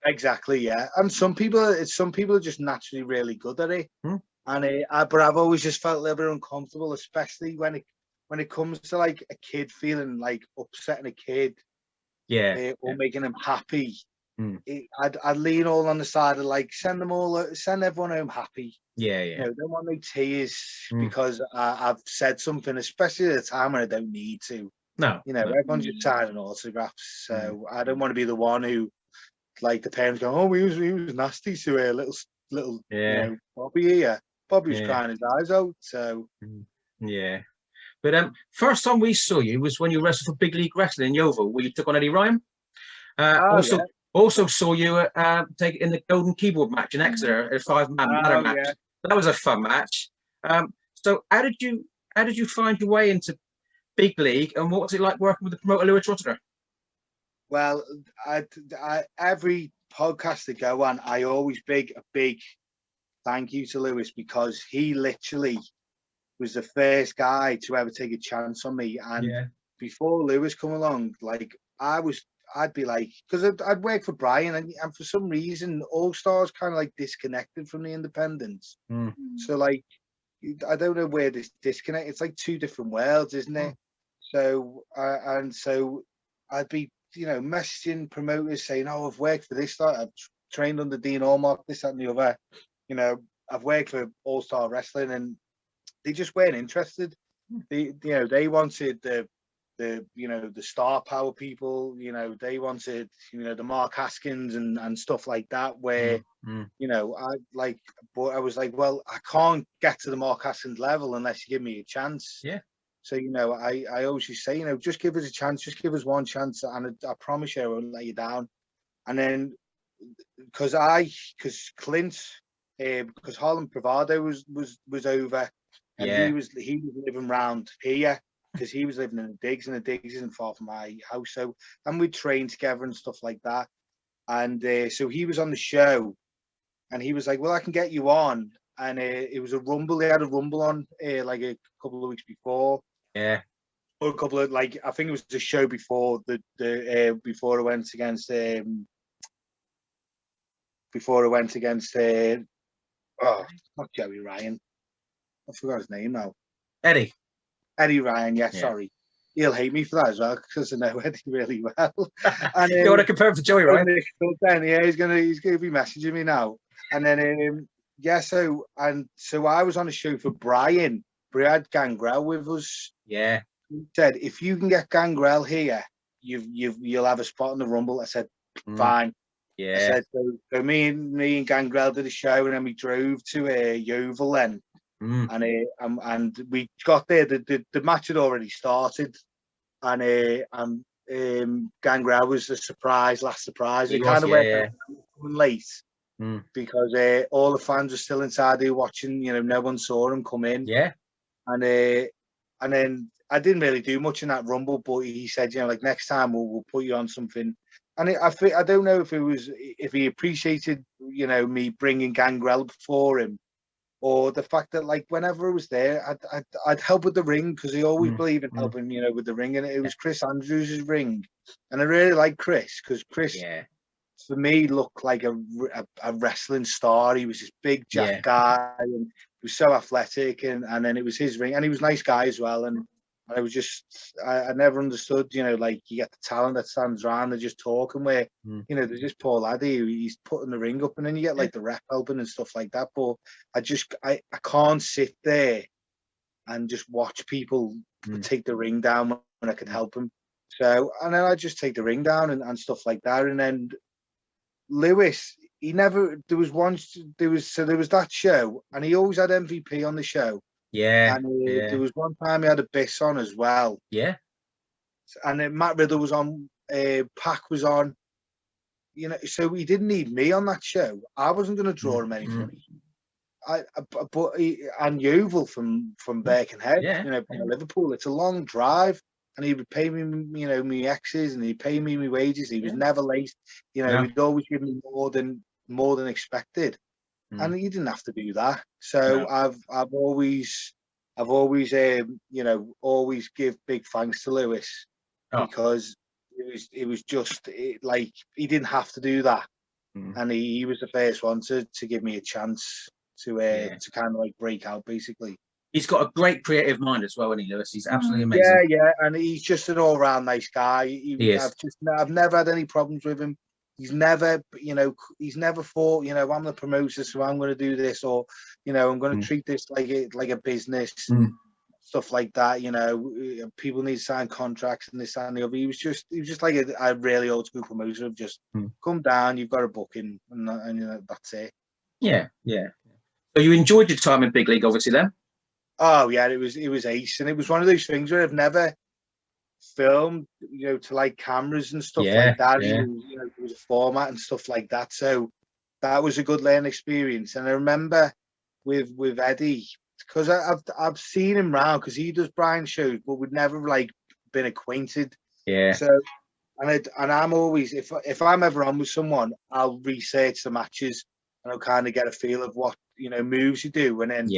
Exactly, yeah. And some people are just naturally really good at it, and but I've always just felt a little bit uncomfortable, especially when it comes to like a kid feeling like upsetting a kid, or making them happy, Mm. I'd lean all on the side of like send everyone home happy. Yeah. You know, don't want no tears Mm. because I've said something, especially at a time when I don't need to. No. You know, No. everyone's just signing autographs, so I don't want to be the one who, like, the parents go, "Oh, he was nasty to a little, you know, Bobby here." Bobby was crying his eyes out. So yeah. But first time we saw you was when you wrestled for Big League Wrestling in Yeovil, where you took on Eddie Ryan. Also saw you take in the Golden Keyboard match in Exeter, a 5-man ladder match. Yeah. That was a fun match. So how did you find your way into Big League, and what was it like working with the promoter Lewis Rotterdam? Well, I every podcast I go on, I always a big thank you to Lewis, because he literally was the first guy to ever take a chance on me. And before Lewis come along, like I'd be like, because I'd work for Brian, and for some reason All Stars kind of like disconnected from the independents. So like, I don't know where this disconnect. It's like two different worlds, isn't it? So so I'd be, you know, messaging promoters saying, "Oh, I've worked for this. I've trained under Dean Allmark, this, that, and the other. You know, I've worked for All Star Wrestling," and they just weren't interested. They wanted the star power people. You know, they wanted, the Mark Haskins and stuff like that. Where but I was like, well, I can't get to the Mark Haskins level unless you give me a chance. Yeah. So, I always just say, just give us a chance, just give us one chance, and I promise you I won't let you down. And then, because Clint, because Harlem Bravado was over, and he was living round here, because he was living in the digs, and the digs isn't far from my house. So, and we'd train together and stuff like that. And so he was on the show, and he was like, "Well, I can get you on." And it was a rumble. They had a rumble on like a couple of weeks before. Yeah. Or a couple of, like, I think it was the show before before I went against not Joey Ryan. I forgot his name now. Eddie Ryan. Yeah, sorry. He'll hate me for that as well, because I know Eddie really well. And you want to compare him to Joey Ryan? Yeah, he's gonna be messaging me now. And then so I was on a show for Brian. We had Gangrel with us. Yeah. He said, "If you can get Gangrel here, you'll have a spot in the Rumble." I said, "Fine." Yeah. I said, so me and Gangrel did a show, and then we drove to Yeovil then. And we got there. The match had already started, and Gangrel was the last surprise. It kind of went late because all the fans were still inside there watching. No one saw him come in. Yeah. And then I didn't really do much in that Rumble, but he said, like, next time we'll put you on something. And I don't know if he appreciated, me bringing Gangrel before him, or the fact that, like, whenever I was there, I'd help with the ring, because he always believed in helping, with the ring. And it was Chris Andrews' ring, and I really like Chris, because Chris, for me, looked like a wrestling star. He was this big jack guy, and he was so athletic, and then it was his ring, and he was a nice guy as well. And I was just, I never understood, like, you get the talent that stands around, they're just talking, where, there's this poor laddie who he's putting the ring up, and then you get, like, the rep helping and stuff like that. But I can't sit there and just watch people take the ring down when I could help them. So, and then I just take the ring down and stuff like that. And then Lewis, there was that show, and he always had MVP on the show. Yeah. And there was one time he had a Biss on as well. Yeah. And then Matt Riddle was on, Pac was on, so he didn't need me on that show. I wasn't going to draw him any money. And Yeovil from Birkenhead, Liverpool, it's a long drive, and he would pay me, me exes, and he'd pay me my wages. He was never late. He'd always give me more than expected. And he didn't have to do that. So I've always always give big thanks to Lewis, because it was just like, he didn't have to do that, and he was the first one to give me a chance to kind of like break out, basically. He's got a great creative mind as well, isn't he, Lewis? He's absolutely amazing. Yeah, and he's just an all-round nice guy. He is. I've never had any problems with him. He's never, he's never thought, I'm the promoter, so I'm going to do this, or, I'm going to treat this like a business, stuff like that. People need to sign contracts and this and the other. He was just like a really old school promoter of just come down, you've got a booking, and that's it. Yeah. So you enjoyed your time in big league, obviously, then? Oh yeah, it was ace, and it was one of those things where I've never filmed, to like cameras and stuff like that. Yeah. There was a format and stuff like that, so that was a good learning experience. And I remember with Eddie, because I've seen him round because he does Brian shows, but we'd never like been acquainted. Yeah. So and I'm always, if I'm ever on with someone, I'll research the matches and I'll kind of get a feel of what moves you do, and then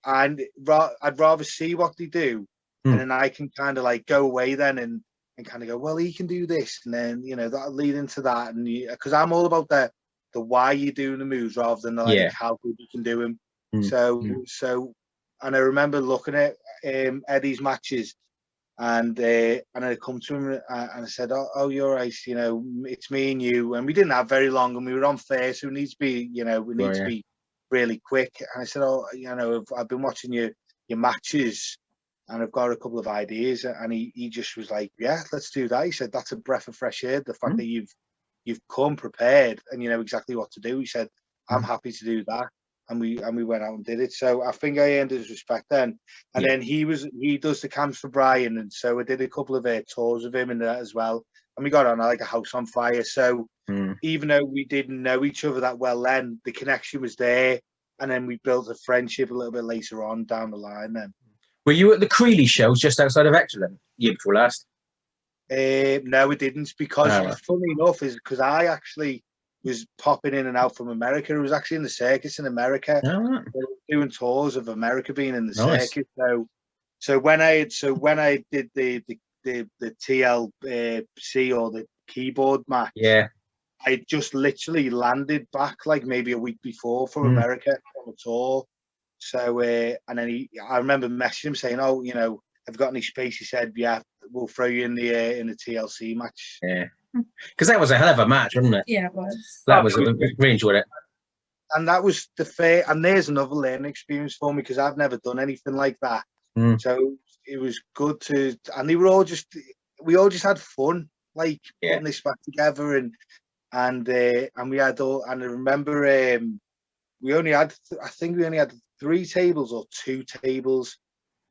I'd rather see what they do, and then I can kind of like go away then and kind of go, well, he can do this, and then that'll lead into that, and because I'm all about the why you're doing the moves rather than how good you can do them. So and I remember looking at Eddie's matches, and I come to him and I said, oh, you're right, it's me and you, and we didn't have very long, and we were on fair, so we need to be to be really quick. And I said, I've been watching your matches, and I've got a couple of ideas. And he just was like, yeah, let's do that. He said, that's a breath of fresh air, the fact that you've come prepared and you know exactly what to do. He said, I'm happy to do that. And we went out and did it. So I think I earned his respect then. And then he does the camps for Brian, and so I did a couple of tours with him in that as well. And we got on like a house on fire. So even though we didn't know each other that well then, the connection was there. And then we built a friendship a little bit later on down the line then. Were you at the Creeley shows just outside of Exeter then, year before last? No, we didn't, because funny enough is because I actually was popping in and out from America. It was actually in the circus in America. They were doing tours of America, being in the circus. So when I did the TLC or the keyboard match, I just literally landed back like maybe a week before from America on a tour. So and then I remember messaging him saying, "Oh, have got any space?" He said, "Yeah, we'll throw you in the TLC match." Yeah, because that was a hell of a match, wasn't it? Yeah, it was. That was. We enjoyed it. And that was the fair. And there's another learning experience for me because I've never done anything like that. So it was good to. And we all just had fun, like putting this back together, and we had all. And I remember I think we only had 3 tables or 2 tables,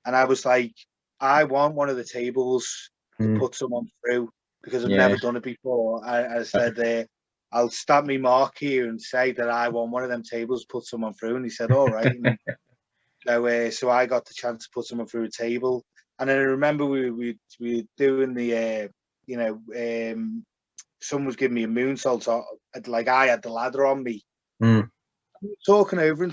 and I was like, I want one of the tables to put someone through because I've never done it before. I said, I'll stamp me mark here and say that I want one of them tables to put someone through, and he said, all right. So I got the chance to put someone through a table, and then I remember we were doing the someone was giving me a moonsault, so like I had the ladder on me. Talking over in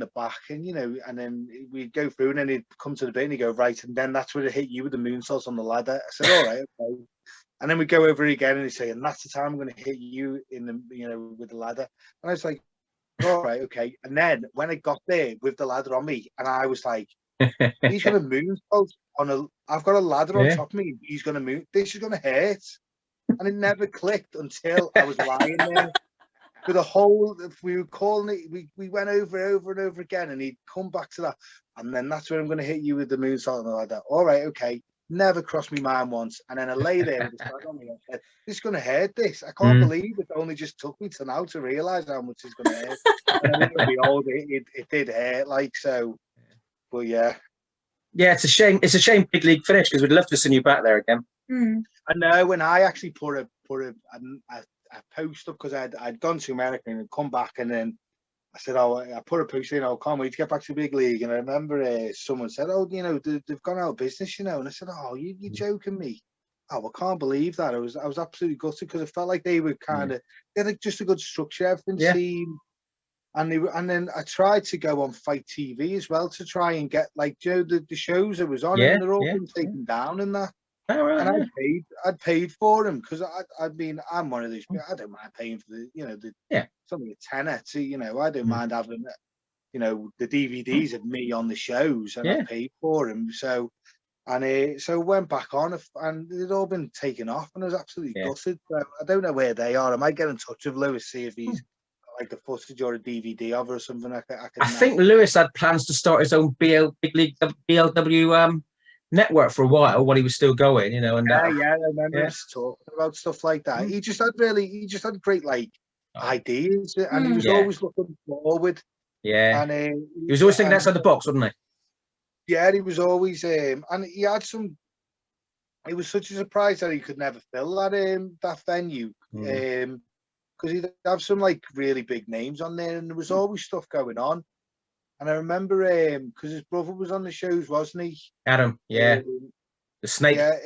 the back, and and then we'd go through, and then he'd come to the bit and he'd go, right, and then that's where it hit you with the moonsault on the ladder. I said, all right, okay. And then we go over it again, and he'd say, and that's the time I'm going to hit you in the with the ladder. And I was like, all right, okay. And then when I got there with the ladder on me, and I was like, he's going to moonsault I've got a ladder on top of me, and he's going to move. This is going to hurt. And it never clicked until I was lying there. For the whole, if we were calling it, we went over and over again, and he'd come back to that, and then that's where I'm going to hit you with the moonsault and like that. All right, okay. Never crossed my mind once, and then I lay there with the stand on me and said, "This is going to hurt. This I can't believe it. Only just took me to now to realise how much it's going to hurt." And then it did hurt, like so. But yeah, it's a shame. It's a shame big league finished because we'd love to see you back there again. I know. When I actually put a post up because I'd gone to America and come back, and then I said, I put a post in, can't wait to get back to the big league. And I remember someone said, they've gone out of business, and I said, you're joking me. I can't believe that. I was absolutely gutted because I felt like they were they had just a good structure, everything seemed. And then I tried to go on Fight TV as well to try and get like the shows that was on, and they're all been taken down and that. And I'd paid for them because I mean I'm one of these people. I don't mind paying for the it's only a tenner to I don't mind having you know, the DVDs of me on the shows, and I paid for them. So, and so went back on, and it had all been taken off, and I was absolutely gutted. So I don't know where they are. I might get in touch with Lewis, see if he's got, like, the footage or a DVD of or something. I think Lewis had plans to start his own Big League BLW network for a while he was still going, you know. And I remember him talking about stuff like that. He just had great, like, ideas, and he was always looking forward. Yeah, and he was always thinking outside the box, wasn't he? Yeah, he was always, and he had some. It was such a surprise that he could never fill that venue, because he'd have some, like, really big names on there, and there was always stuff going on. And I remember, because his brother was on the shows, wasn't he? Adam, the Snake. Yeah.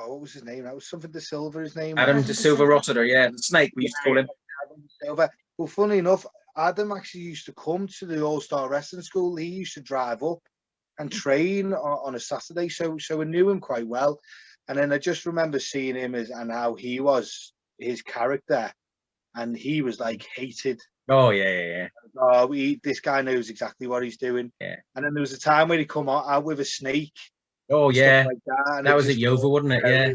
What was his name? That was something De Silva. His name. Adam De Silva Rossiter. Yeah, the Snake. We used to call him. Adam De Silva. Well, funny enough, Adam actually used to come to the All-Star Wrestling School. He used to drive up and train on a Saturday, so I knew him quite well. And then I just remember seeing him and how he was, his character, and he was, like, hated. Oh yeah. Oh, this guy knows exactly what he's doing. Yeah. And then there was a time where he come out with a snake. Oh yeah, like that. And that was at Yeovil, wasn't it? Yeah.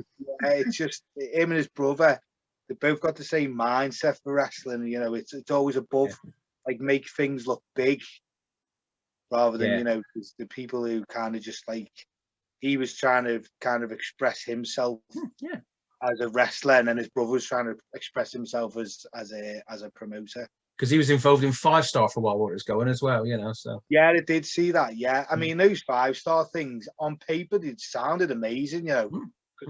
It's just him and his brother. They both got the same mindset for wrestling. You know, it's always above, like, make things look big, rather than, you know, the people who kind of just, like, he was trying to kind of express himself as a wrestler, and then his brother was trying to express himself as a promoter. Because he was involved in 5-star for a while, what it was going as well, you know. So yeah, I did see that. Yeah, I mean, those 5-star things on paper, it sounded amazing, you know.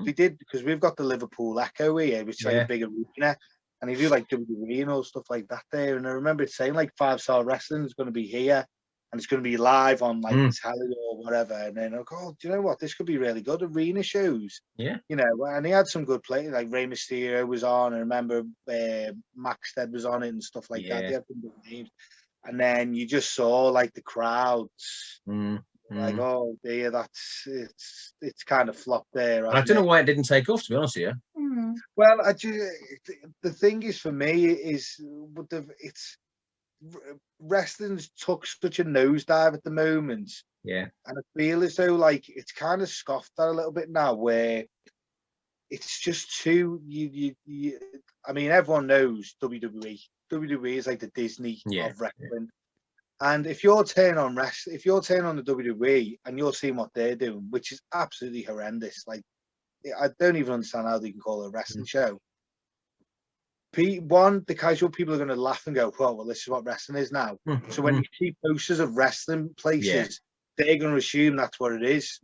They did, because we've got the Liverpool Echo here, which is like a big arena, and they do, like, WWE and all stuff like that there. And I remember it saying, like, 5-star wrestling is going to be here, and it's going to be live on, like, telly or whatever. And then I go, oh, do you know what? This could be really good. Arena shows. Yeah. You know, and he had some good players, like Rey Mysterio was on. I remember Maxted was on it and stuff like that. They had some good names. And then you just saw, like, the crowds. Like, oh dear, it's kind of flopped there. I don't know why it didn't take off, to be honest with you. Well, the thing is, for me, wrestling's took such a nosedive at the moment. Yeah. And I feel as though, like, it's kind of scoffed at a little bit now, where it's just too, I mean, everyone knows WWE. WWE is like the Disney of wrestling. And if you're turning on the WWE and you're seeing what they're doing, which is absolutely horrendous, like, I don't even understand how they can call it a wrestling show. One, the casual people are going to laugh and go, well, this is what wrestling is now. So when you see posters of wrestling places, they're going to assume that's what it is.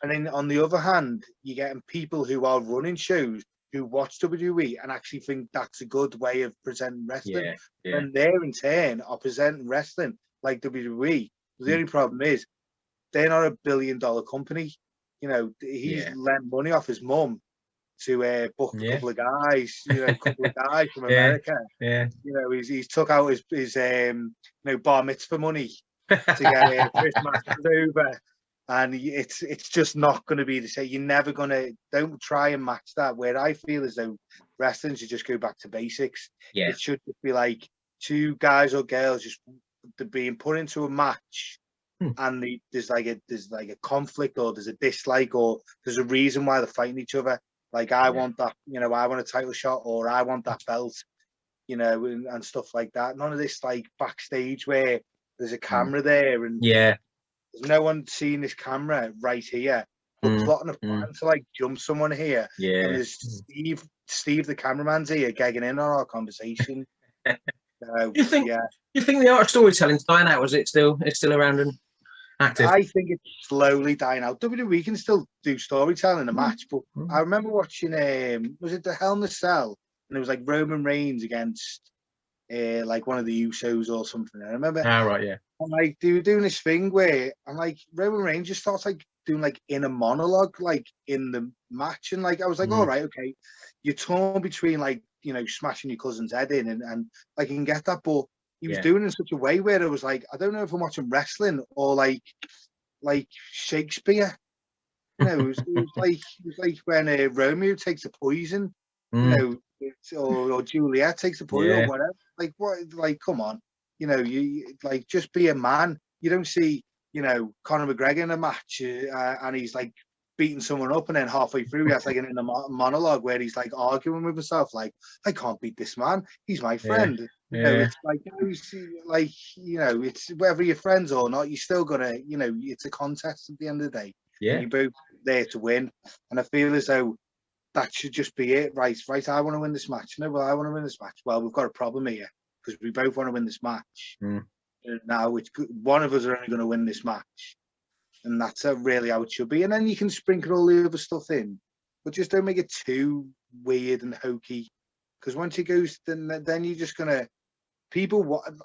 And then on the other hand, you're getting people who are running shows who watch WWE and actually think that's a good way of presenting wrestling. And they, in turn, are presenting wrestling like WWE. The only problem is they're not $1 billion company. You know, he's lent money off his mum to book a couple of guys, from America. You know, he's took out his bar mitzvah money to get Chris Masters over, and it's just not going to be the same. You're never going to. Don't try and match that. Where I feel as though wrestling should just go back to basics. It should just be like two guys or girls just being put into a match. And there's like a conflict, or there's a dislike, or there's a reason why they're fighting each other. Like, I want that, I want a title shot, or I want that belt, and stuff like that. None of this, like, backstage where there's a camera there and there's no one seeing this camera right here, but plotting a plan to, like, jump someone here. And there's Steve, the cameraman's here, gagging in on our conversation. So, you think the art of storytelling's dying out, or is it's still around and active? I think it's slowly dying out. WWE can still do storytelling in a match, but I remember watching was it the Hell in a Cell, and it was like Roman Reigns against like one of the Usos or something. I remember. And like they were doing this thing where I'm like, Roman Reigns just starts like doing like inner monologue like in the match, and like I was like, all right, okay, you're torn between like smashing your cousin's head in, and like you can get that, but he was doing it in such a way where it was like, I don't know if I'm watching wrestling or like Shakespeare. It was like when Romeo takes a poison, or Juliet takes a poison or whatever. Like what? Like, come on, you like just be a man. You don't see, Conor McGregor in a match and he's like beating someone up, and then halfway through he has like an inner monologue where he's like arguing with himself, like, I can't beat this man. He's my friend. It's like, it's whether you're friends or not, you're still gonna, it's a contest at the end of the day. Yeah. You're both there to win, and I feel as though that should just be it. Right. I want to win this match. No, well, I want to win this match. Well, we've got a problem here because we both want to win this match. Now it's one of us are only going to win this match, and that's really how it should be. And then you can sprinkle all the other stuff in, but just don't make it too weird and hokey. Because once it goes, then you're just gonna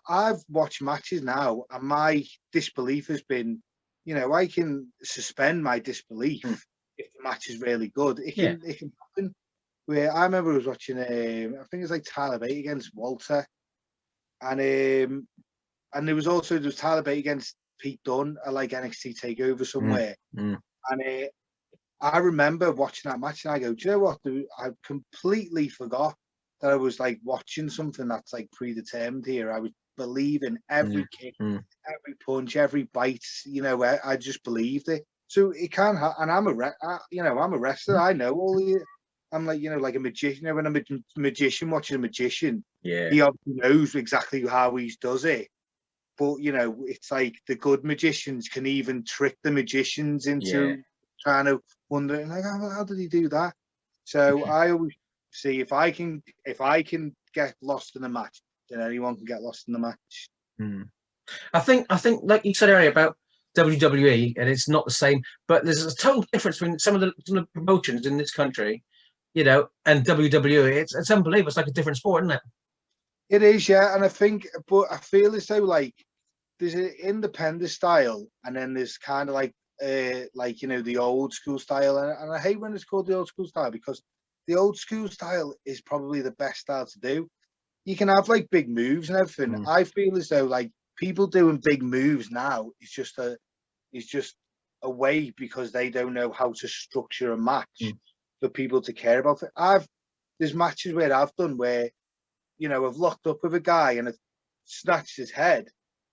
I've watched matches now, and my disbelief has been, I can suspend my disbelief if the match is really good. It can happen. Where I remember I was watching, I think it was like Tyler Bate against Walter, and there was Tyler Bate against Pete Dunne at like NXT Takeover somewhere, and I remember watching that match, and I go, do you know what? I completely forgot that I was like watching something that's like predetermined here. I was believing every kick, every punch, every bite. I just believed it. So it can happen. And I'm a wrestler. I know all the. I'm like, like a magician. When a magician watches a magician, he obviously knows exactly how he does it. But it's like the good magicians can even trick the magicians into trying to wonder, like, how did he do that? So I always see if I can get lost in a match, then anyone can get lost in the match. I think like you said earlier about WWE, and it's not the same, but there's a total difference between some of the promotions in this country, and WWE. It's unbelievable. It's like a different sport, isn't it? It is, yeah. And I feel as though like there's an independent style, and then there's kind of like the old school style, and I hate when it's called the old school style, because the old school style is probably the best style to do. You can have like big moves and everything. I feel as though like people doing big moves now is just a way because they don't know how to structure a match for people to care about it. There's matches where I've done where, I've locked up with a guy and I've snatched his head,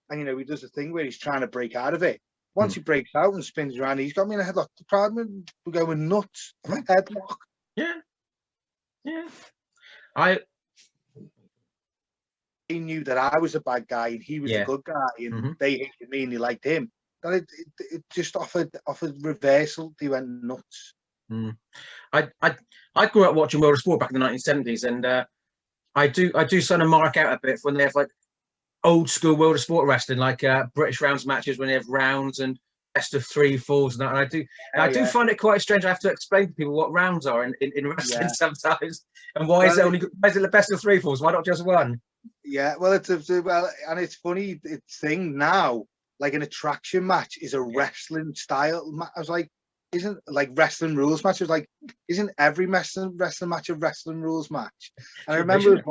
and he does a thing where he's trying to break out of it. Once he breaks out and spins around, he's got me in a headlock. The problem, we're going nuts. Headlock. Yeah. He knew that I was a bad guy and he was a good guy, and they hated me and they liked him. That it just offered reversal. They went nuts. I grew up watching World of Sport back in the 1970s, and I do sort of mark out a bit when they have like old school World of Sport wrestling, like British rounds matches when they have rounds and best of 3 falls and that. And I do find it quite strange. I have to explain to people what rounds are in wrestling sometimes, and why is it the best of 3 falls? Why not just one? Yeah, well, and it's funny. It's thing now, like an attraction match is a wrestling style. I was like, isn't like wrestling rules match? I was like, isn't every wrestling match a wrestling rules match? And I remember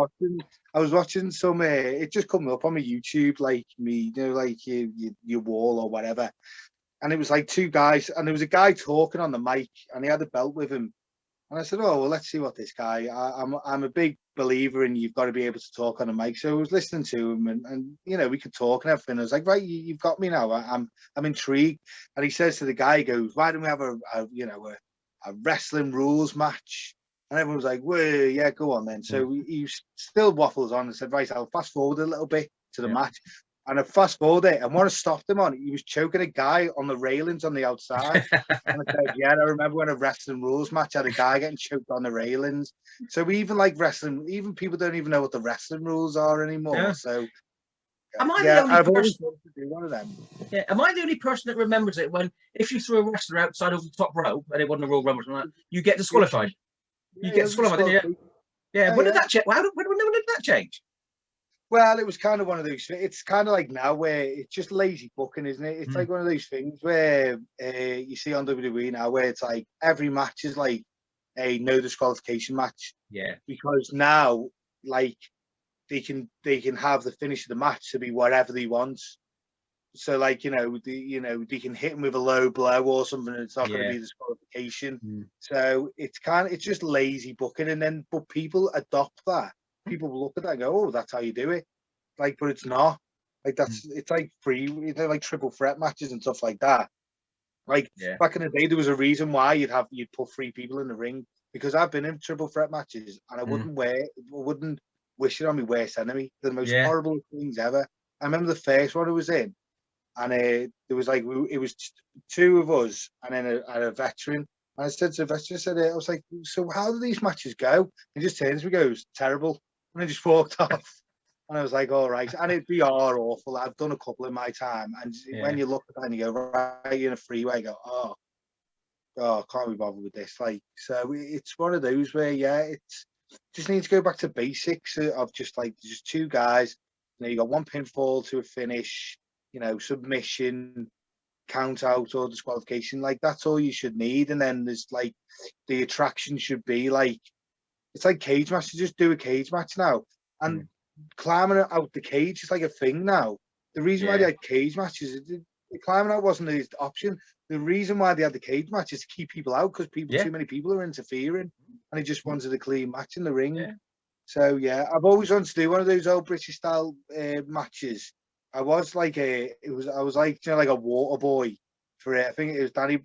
I was watching some. It just come up on my YouTube, like me, like your wall or whatever. And it was like 2 guys, and there was a guy talking on the mic, and he had a belt with him. And I said, oh, well, let's see what this guy, I'm a big believer in you've got to be able to talk on a mic. So I was listening to him, and we could talk and everything. I was like, right, you've got me now. I'm intrigued. And he says to the guy, he goes, why don't we have a wrestling rules match? And everyone was like, well, yeah, go on then. So he still waffles on and said, right, I'll fast forward a little bit to the match. And I fast forwarded, and what I stopped him on, he was choking a guy on the railings on the outside. And I said, yeah, I remember when a wrestling rules match had a guy getting choked on the railings. So even like wrestling, even people don't even know what the wrestling rules are anymore. Yeah. So am I the only person to do one of them? Yeah, am I the only person that remembers it when if you threw a wrestler outside of the top rope and it wasn't a Royal Rumble, you get disqualified? You get disqualified, didn't you? Yeah. When did that change? When did that change? Well, it was kind of one of those. It's kind of like now where it's just lazy booking, isn't it? It's like one of those things where you see on WWE now, where it's like every match is like a no disqualification match. Yeah. Because now, like, they can have the finish of the match to be whatever they want. So, like, they can hit him with a low blow or something, and it's not going to be disqualification. So it's just lazy booking, but people adopt that. People will look at that and go, oh, that's how you do it. Like, but it's not. Like it's like they're like triple threat matches and stuff like that. Like back in the day, there was a reason why you'd put 3 people in the ring, because I've been in triple threat matches and I wouldn't wish it on my worst enemy. They're the most horrible things ever. I remember the first one I was in, and there was like it was 2 of us and then a veteran. And I said to the veteran, I was like, so how do these matches go? He just turns to me, goes, terrible, and I just walked off. And I was like, all right. And it'd be awful. I've done a couple in my time. And when you look at that and you go, right in a freeway, you go, oh, I can't be bothered with this. Like, so it's one of those where, it's just need to go back to basics of just 2 guys. You know, you got 1 pinfall to a finish, you know, submission, count out or disqualification. Like, that's all you should need. And then there's like, the attraction should be like, it's like cage matches. Just do a cage match now. And climbing out the cage is like a thing now. The reason why they had cage matches, climbing out wasn't the option. The reason why they had the cage match is to keep people out, because too many people are interfering, and he just wanted a clean match in the ring. So I've always wanted to do one of those old British style matches. I was like I was like, you know, like a water boy for it. I think it was Danny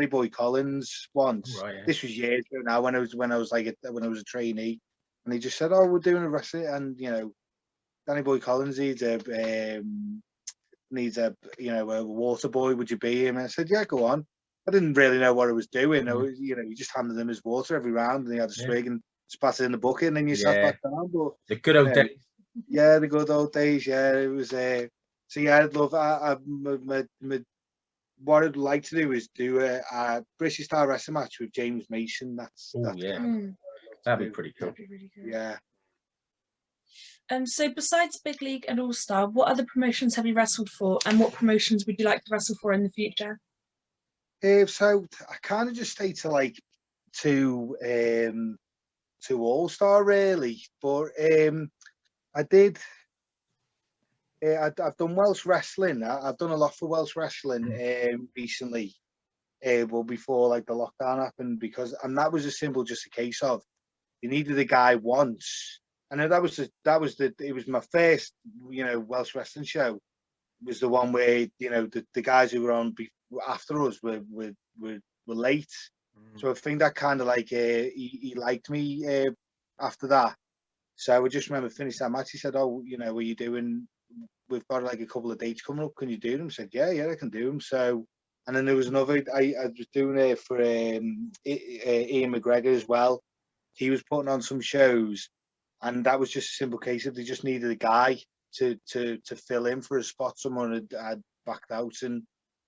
Boy Collins once. Right, This was years ago now, when I was a trainee. And he just said, "Oh, we're doing a wrestling, and you know, Danny Boy Collins needs a water boy. Would you be him?" And I said, "Yeah, go on." I didn't really know what I was doing. You just handed him his water every round, and he had a swig and spat it in the bucket, and then you sat back down. But the good old days. Yeah, the good old days. Yeah, it was. I'd love. What I'd like to do is do a British style wrestling match with James Mason. That'd be pretty cool. That'd be really good. Yeah. So besides Big League and All Star, what other promotions have you wrestled for, and what promotions would you like to wrestle for in the future? So I kind of just stay to All Star really, but I did. I've done Welsh wrestling. I've done a lot for Welsh wrestling recently. Well, before like the lockdown happened, and that was just a case of, you needed a guy once, and it was my first, you know, Welsh wrestling show. It was the one where, you know, the guys who were on after us were late. So I think that kind of like he liked me after that. So I just remember finishing that match. He said, "Oh, you know, what are you doing? We've got like a couple of dates coming up. Can you do them?" I said, "Yeah, I can do them." So, and then there was another. I was doing it for Ian McGregor as well. He was putting on some shows, and that was just a simple case of they just needed a guy to fill in for a spot someone had backed out, and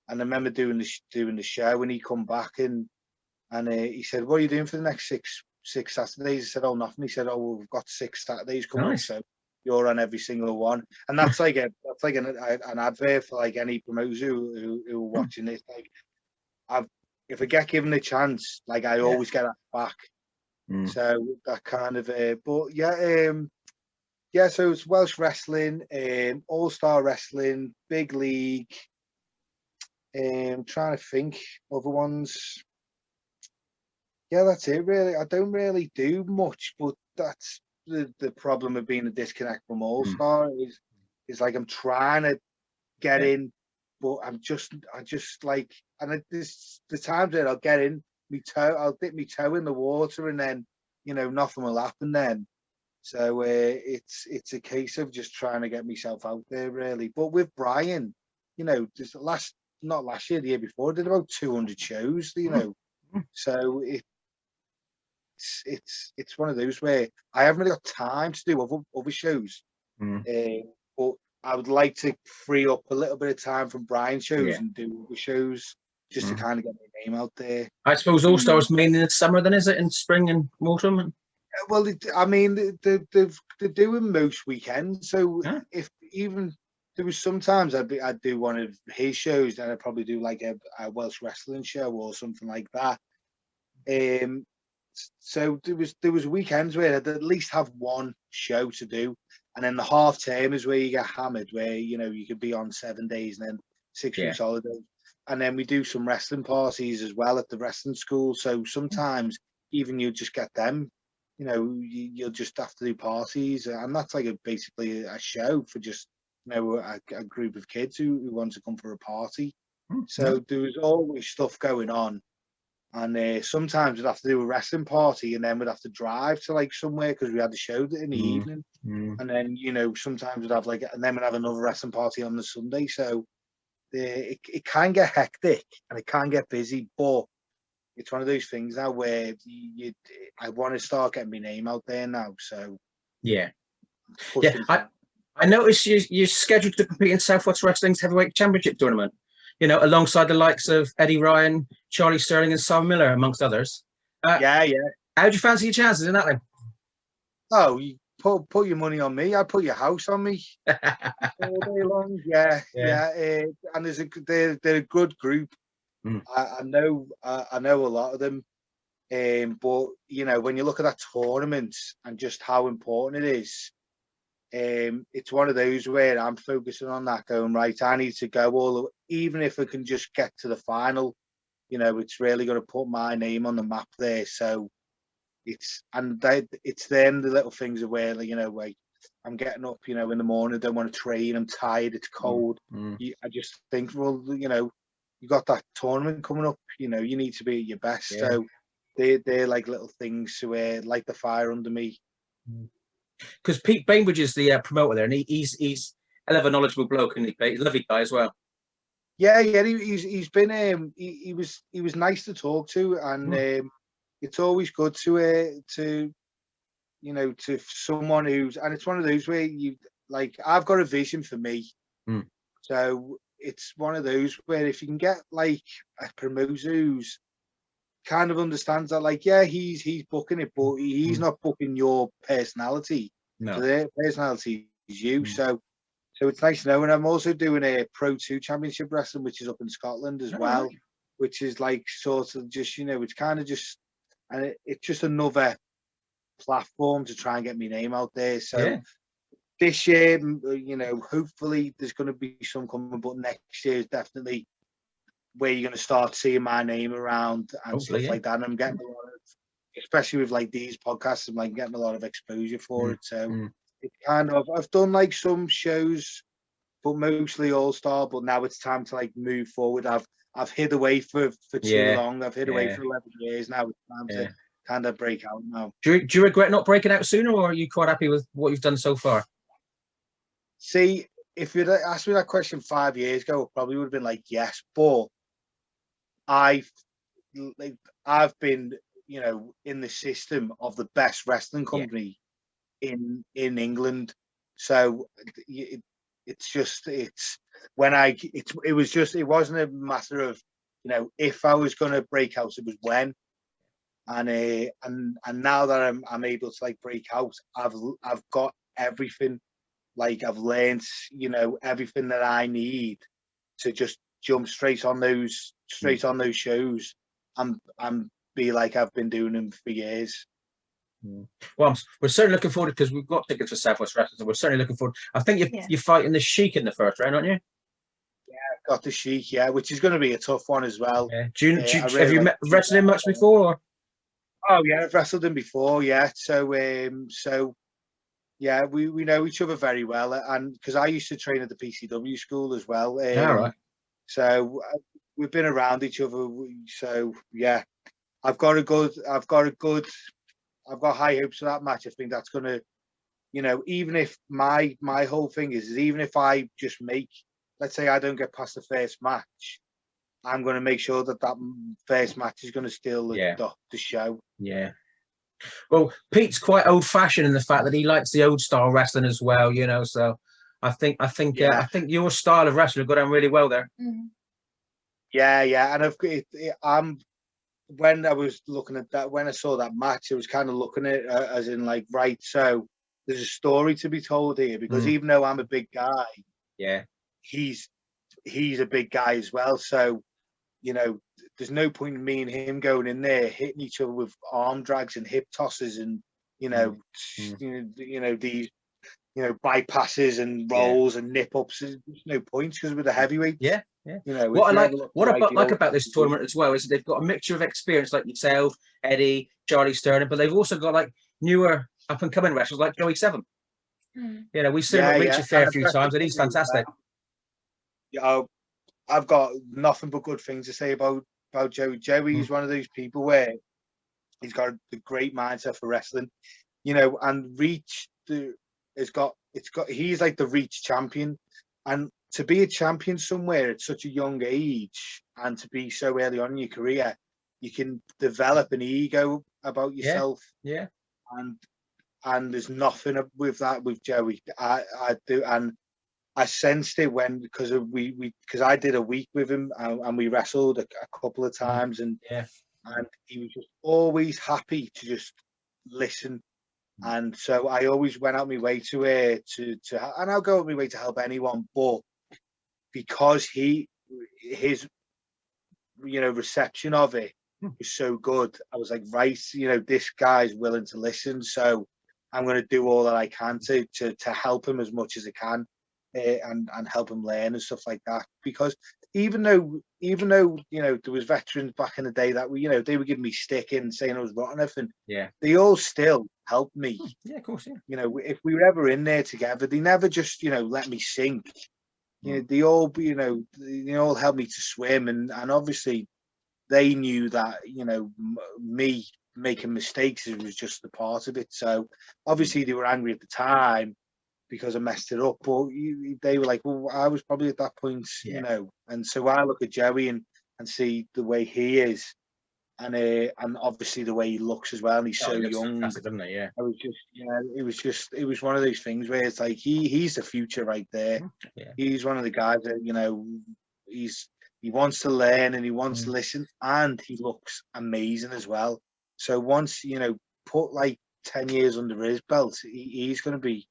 I remember doing the show, and he come back and he said, "What are you doing for the next six Saturdays?" I said, "Oh, nothing." He said, "Oh, well, we've got 6 Saturdays coming up, so you're on every single one." And that's like an advert for like any promoter who are watching this. Like, if I get given a chance, like I always get that back. So that kind of so it's Welsh wrestling, All Star wrestling, Big League. Trying to think other ones. Yeah, that's it really. I don't really do much, but that's the problem of being a disconnect from All Star is like I'm trying to get in, but I just like, and the times that I'll get in, I'll dip my toe in the water, and then, you know, nothing will happen then. So it's a case of just trying to get myself out there really. But with Brian, you know, not last year, the year before, I did about 200 shows, you know. So it's one of those where I haven't really got time to do other shows. But I would like to free up a little bit of time from Brian's shows and do other shows, just to kind of get my name out there. I suppose All Stars mainly in the summer, then, is it, in spring and autumn? Well, I mean, they're doing most weekends. So if even there was sometimes I'd do one of his shows, then I'd probably do like a Welsh wrestling show or something like that. So there was weekends where I'd at least have one show to do, and then the half term is where you get hammered, where, you know, you could be on 7 days and then 6 weeks holiday. And then we do some wrestling parties as well at the wrestling school. So sometimes even you just get them, you know, you'll just have to do parties, and that's like basically a show for just a group of kids who want to come for a party. Mm, So there was always stuff going on. And sometimes we'd have to do a wrestling party, and then we'd have to drive to like somewhere because we had the show in the evening. And then, sometimes we'd have and then we'd have another wrestling party on the Sunday. So it can get hectic and it can get busy, but it's one of those things now where I want to start getting my name out there now. So yeah. I noticed you're scheduled to compete in Southwest Wrestling's Heavyweight Championship tournament, alongside the likes of Eddie Ryan, Charlie Sterling, and Sam Miller, amongst others. Yeah. How do you fancy your chances in that then? Oh, you put your money on me. I put your house on me all day long. Yeah. And they're a good group. I know a lot of them. But when you look at that tournament and just how important it is, it's one of those where I'm focusing on that, going right. I need to go even if I can just get to the final. It's really going to put my name on the map there. So it's them, the little things of where I'm getting up, in the morning, I don't want to train, I'm tired, it's cold. I just think, well, you got that tournament coming up, you need to be at your best. Yeah. So they're like little things to light the fire under me. Because Pete Bainbridge is the promoter there, and he's a hell of a knowledgeable bloke, and he's a lovely guy as well. Yeah, he's been he was nice to talk to, and it's always good to someone who's, and it's one of those where I've got a vision for me, so it's one of those where if you can get a promoter who's kind of understands that, he's booking it, but he's not booking your personality. No. So their personality is you. So it's nice to know. And I'm also doing a Pro 2 Championship Wrestling, which is up in Scotland as well, which is sort of just, it's kind of just, and it's just another platform to try and get my name out there. So this year, hopefully there's going to be some coming, but next year is definitely where you're going to start seeing my name around and stuff like that. And I'm getting a lot of, especially with these podcasts, I'm getting a lot of exposure for it. So it kind of, I've done some shows, but mostly All-Star, but now it's time to move forward. I've hid away for too long. I've hid away for 11 years now. It's time to kind of break out now. Do you regret not breaking out sooner, or are you quite happy with what you've done so far? See, if you'd asked me that question 5 years ago, I probably would have been yes, but I've been, in the system of the best wrestling company in England. So it wasn't a matter of, if I was going to break out, it was when. And now that I'm able to break out, I've got everything. I've learned, everything that I need to just jump straight on those shows and be like I've been doing them for years. Well, we're certainly looking forward, because we've got tickets for Southwest Wrestling, so we're certainly looking forward. I think you're fighting the Sheik in the first round, aren't you? Yeah, I've got the Sheik, which is going to be a tough one as well. Yeah. Have you wrestled him much before? Or? Oh yeah, I've wrestled him before. Yeah, so yeah, we know each other very well, and because I used to train at the PCW school as well. All right. So we've been around each other. So yeah, I've got high hopes for that match. I think that's going to, even if my whole thing is even if I just let's say I don't get past the first match, I'm going to make sure that first match is going to steal the show. Yeah. Well, Pete's quite old-fashioned in the fact that he likes the old-style wrestling as well, So I think your style of wrestling got on really well there. Yeah, and when I was looking at that, when I saw that match, I was kind of looking at it as in right, so there's a story to be told here, because even though I'm a big guy, he's a big guy as well. So, there's no point in me and him going in there hitting each other with arm drags and hip tosses and these bypasses and rolls and nip ups. There's no point, because with the heavyweights. Yeah. What I like about this tournament as well is they've got a mixture of experience like yourself, Eddie, Charlie Sterling, but they've also got newer up and coming wrestlers like Joey Seven. You know, we've seen him at Reach a fair few times, and he's fantastic. Yeah, I've got nothing but good things to say about Joey. Joey's one of those people where he's got a great mindset for wrestling, you know, and Reach he's like the Reach champion, and to be a champion somewhere at such a young age and to be so early on in your career, you can develop an ego about yourself. Yeah. And there's nothing with that with Joey. I do, and I sensed it because I did a week with him and we wrestled a couple of times, and he was just always happy to just listen. And so I always went out my way to and I'll go out my way to help anyone, but because his reception of it was so good, I was like, right, this guy's willing to listen, so I'm going to do all that I can to help him as much as I can, and help him learn and stuff like that. Because even though there was veterans back in the day that they were giving me stick and saying I was rotten everything, they all still helped me. Yeah, of course, if we were ever in there together, they never just let me sink. They all they all helped me to swim, and obviously they knew that me making mistakes was just a part of it. So obviously they were angry at the time because I messed it up, but they were like, well, I was probably at that point, and so I look at Joey and see the way he is, and obviously the way he looks as well, and he's so young. Doesn't he? Yeah. It was one of those things where it's like he's the future right there. Yeah. He's one of the guys that he wants to learn and he wants to listen, and he looks amazing as well. So once put like 10 years under his belt, he's going to be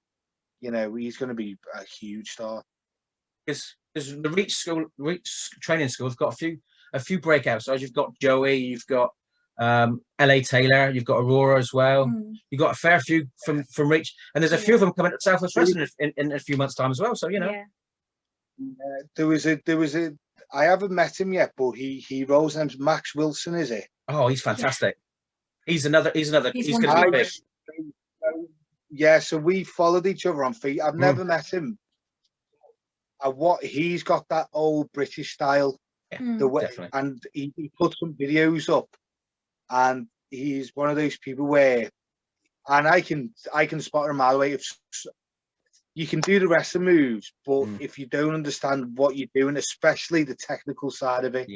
a huge star. Because the Reach training school's got a few breakouts. So you've got Joey, you've got LA Taylor, you've got Aurora as well. You've got a fair few from Reach, and there's a few of them coming to Southwest Wrestling in a few months' time as well. So there was a. I haven't met him yet, but he rolls name's Max Wilson, is it? Oh, he's fantastic. He's going to be big. Yeah, so we followed each other on feet. I've never met him. What he's got that old British style, the way, definitely. And he put some videos up, and he's one of those people where, and I can spot him a mile away. If you can do the wrestling moves, but if you don't understand what you're doing, especially the technical side of it,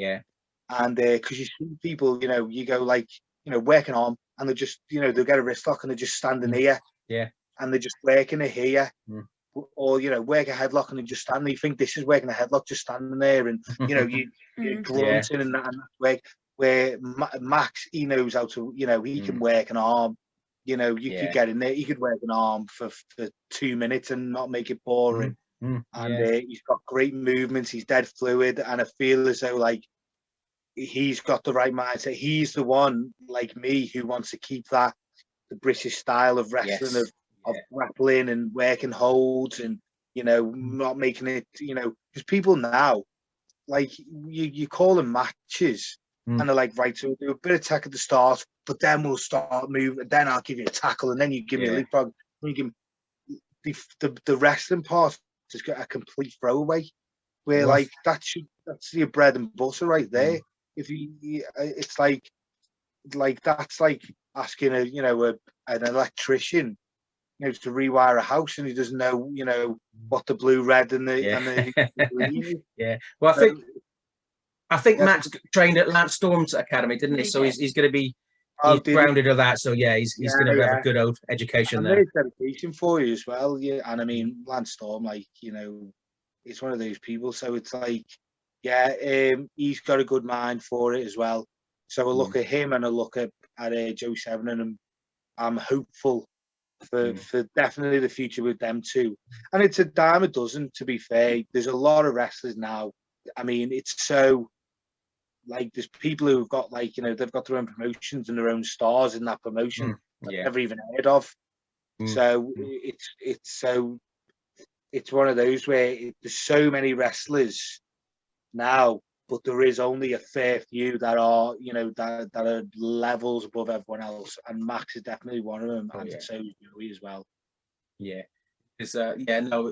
and because you see people, you go like, working on, and they just, they'll get a wrist lock and they're just standing here, and they're just working it here, or work a headlock and they just stand there. You think this is working a headlock, just standing there, and you're grunting and that work. Where Max, he knows how to, he can work an arm. You could get in there. He could work an arm for 2 minutes and not make it boring. And he's got great movements. He's dead fluid, and I feel as though like he's got the right mindset. He's the one like me who wants to keep the British style of wrestling, of grappling and working holds, and not making it. Because people now, like you call them matches. And they're like, right, so we'll do a bit of tech at the start, but then we'll start moving. Then I'll give you a tackle, and then you give me a leapfrog. You give me the wrestling part has got a complete throwaway, where like that's your bread and butter right there. If it's like that's like asking an electrician, to rewire a house, and he doesn't know what the blue, red, and the green is. Well, I think Matt's trained at Lance Storm's academy, didn't he? So he's going to be grounded of that. So he's going to have a good old education there. There's dedication for you as well. Yeah, and I mean Lance Storm, like it's one of those people. So it's like, he's got a good mind for it as well. So I look at him and I look at Joe Seven, and I'm hopeful for definitely the future with them too. And it's a dime a dozen, to be fair. There's a lot of wrestlers now. I mean, it's so. Like there's people who've got they've got their own promotions and their own stars in that promotion I've never even heard of. So it's one of those where there's so many wrestlers now, but there is only a fair few that are that are levels above everyone else, and Max is definitely one of them, and so is Joey as well. Is yeah, no.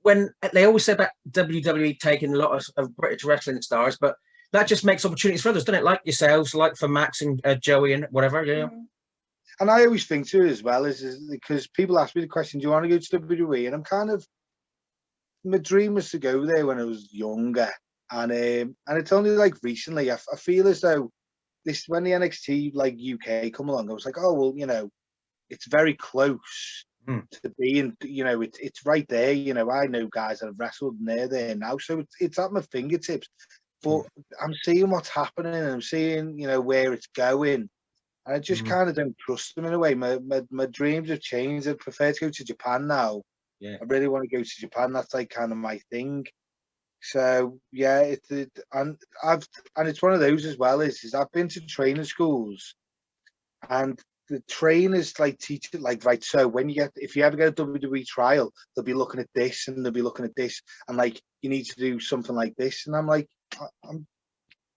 When they always say about WWE taking a lot of British wrestling stars, but that just makes opportunities for others, doesn't it? Like yourselves, like for Max and Joey and whatever. Yeah. And I always think too, as well, is because people ask me the question, "Do you want to go to WWE?" And I'm kind of, my dream was to go there when I was younger, and it's only like recently I feel as though this, when the NXT like UK come along, I was like, oh well, you know, it's very close to being, you know, it's right there. You know, I know guys that have wrestled and they're there now, so it's at my fingertips. But I'm seeing what's happening, and I'm seeing, you know, where it's going. And I just kind of don't trust them in a way. My dreams have changed. I prefer to go to Japan now. Yeah. I really want to go to Japan. That's like kind of my thing. So yeah, and it's one of those as well. Is I've been to training schools, and the trainers like teach it like, right. So when if you ever get a WWE trial, they'll be looking at this and they'll be looking at this, and like you need to do something like this. And I'm like,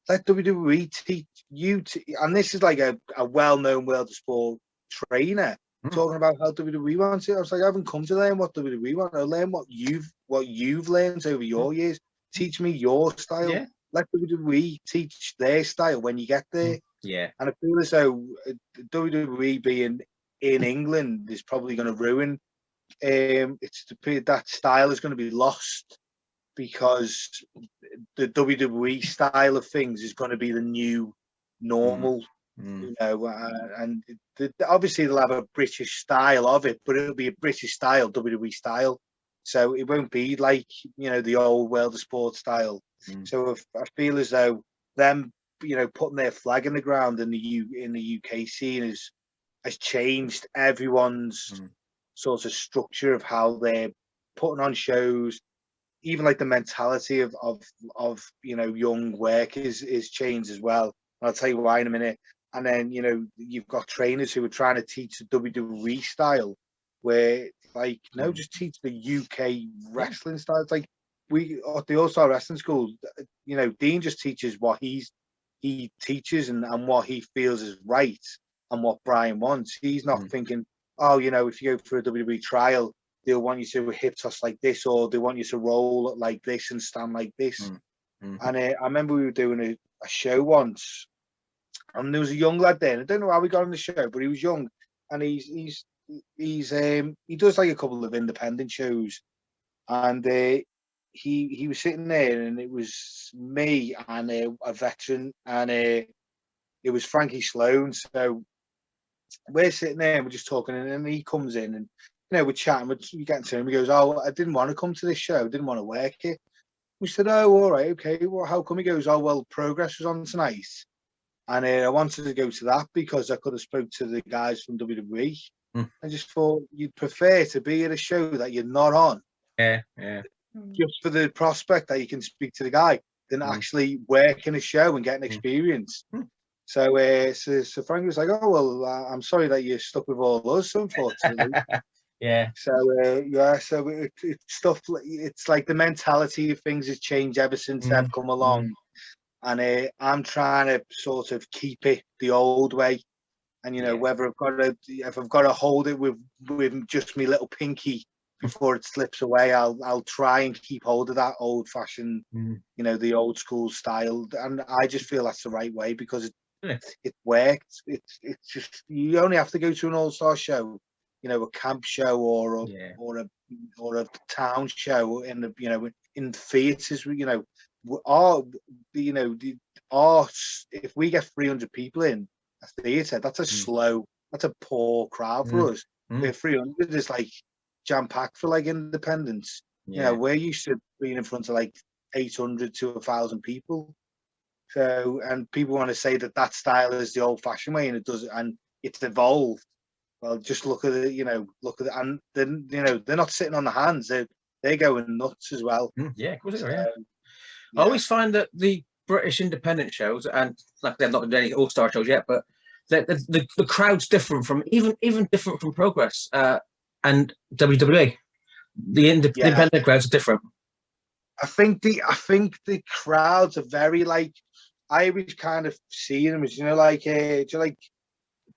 let WWE teach you and this is like a well-known world of sport trainer talking about how WWE wants it. I was like, I haven't come to learn what WWE want. I learn what you've learned over your years. Teach me your style. Yeah. Let WWE teach their style when you get there. Yeah. And I feel as though WWE being in England is probably going to ruin. That style is going to be lost, because the WWE style of things is going to be the new normal, you know, and obviously they'll have a British style of it, but it'll be a British style, WWE style. So it won't be like, you know, the old world of sport style. So I feel as though them, you know, putting their flag in the ground in the UK scene has changed everyone's sort of structure of how they're putting on shows. Even like the mentality of you know, young workers is changed as well. And I'll tell you why in a minute. And then, you know, you've got trainers who are trying to teach the WWE style, where like, no, just teach the UK wrestling style. It's like at the All-Star Wrestling School, you know, Dean just teaches what he teaches and what he feels is right and what Brian wants. He's not thinking, oh, you know, if you go for a WWE trial, they'll want you to hip toss like this, or they want you to roll like this and stand like this. And I remember we were doing a show once, and there was a young lad there. And I don't know how we got on the show, but he was young, and he does like a couple of independent shows, and he was sitting there, and it was me and a veteran, and it was Frankie Sloan. So we're sitting there and we're just talking, and then he comes in, and you know, we're chatting, we're getting to him. He goes, oh, I didn't want to come to this show, I didn't want to work it. We said, oh, all right, okay. Well, how come? He goes, oh, well, Progress was on tonight, and I wanted to go to that because I could have spoke to the guys from WWE. I just thought you'd prefer to be at a show that you're not on. Yeah. Just for the prospect that you can speak to the guy than actually work in a show and get an experience. So Frank was like, oh, well, I'm sorry that you're stuck with all us, unfortunately. Yeah. So so it's stuff. It's like the mentality of things has changed ever since they've come along, and I'm trying to sort of keep it the old way. And you know, whether if I've got to hold it with just my little pinky before it slips away, I'll try and keep hold of that old fashioned, you know, the old school style. And I just feel that's the right way, because it worked. It's just, you only have to go to an all-star show, you know, a camp show or a town show in the, you know, in theatres, you know, if we get 300 people in a theatre, that's a poor crowd for us. Where 300 is like jam-packed for like independents. You know, we're used to being in front of like 800 to 1,000 people. So, and people want to say that style is the old-fashioned way, and it does, and it's evolved. Well, just look at it, and then, you know, they're not sitting on the hands; they're going nuts as well. Yeah, of course they are. I always find that the British independent shows, and like they've not done any all-star shows yet, but the crowd's different from even different from Progress and WWE. The independent crowds are different. I think the crowds are very like, I always kind of see them as, you know, like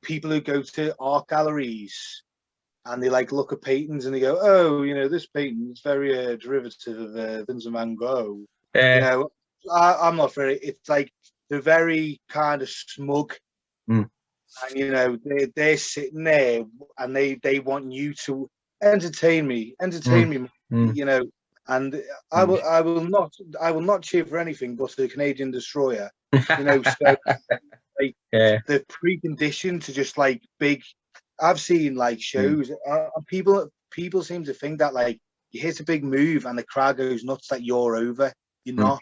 people who go to art galleries and they like look at paintings and they go, oh, this painting is very derivative of Vincent van Gogh. I'm not very. It's like they're very kind of smug, and they're sitting there and they want you to entertain me. And I will not cheer for anything but the Canadian Destroyer. So like the precondition to just like big. I've seen like shows. People seem to think that like you hit a big move and the crowd goes nuts that you're over. You're not.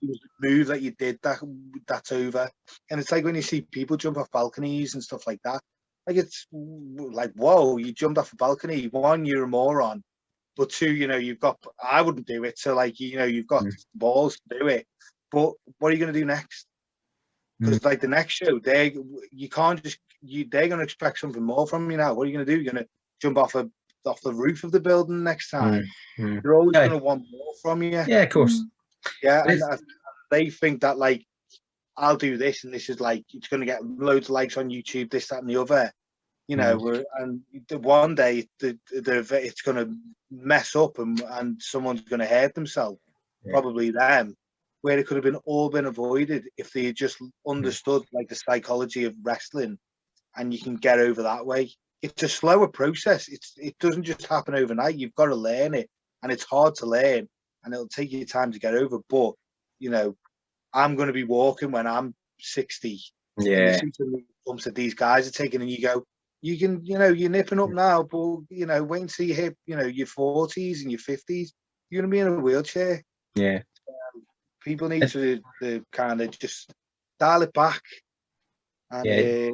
It was the move that you did that's over. And it's like when you see people jump off balconies and stuff like that. Like it's like, whoa, you jumped off a balcony. One, you're a moron. But two, I wouldn't do it. So like, you've got balls to do it. But what are you going to do next? Because like the next show, they're going to expect something more from you now. What are you going to do? You're going to jump off the roof of the building next time. They're always going to want more from you. Yeah, of course. Yeah, and they think that like I'll do this, and this is like it's going to get loads of likes on YouTube, this, that, and the other. And one day it's going to mess up, and someone's going to hurt themselves, probably them. Where it could have been avoided if they had just understood like the psychology of wrestling, and you can get over that way. It's a slower process. It doesn't just happen overnight. You've got to learn it, and it's hard to learn, and it'll take you time to get over. But I'm going to be walking when I'm 60. Yeah. Comes that these guys are taking, and you go, you can, you're nipping up now, but wait until you hit, your 40s and your 50s, you're going to be in a wheelchair. Yeah. People need to kind of just dial it back, and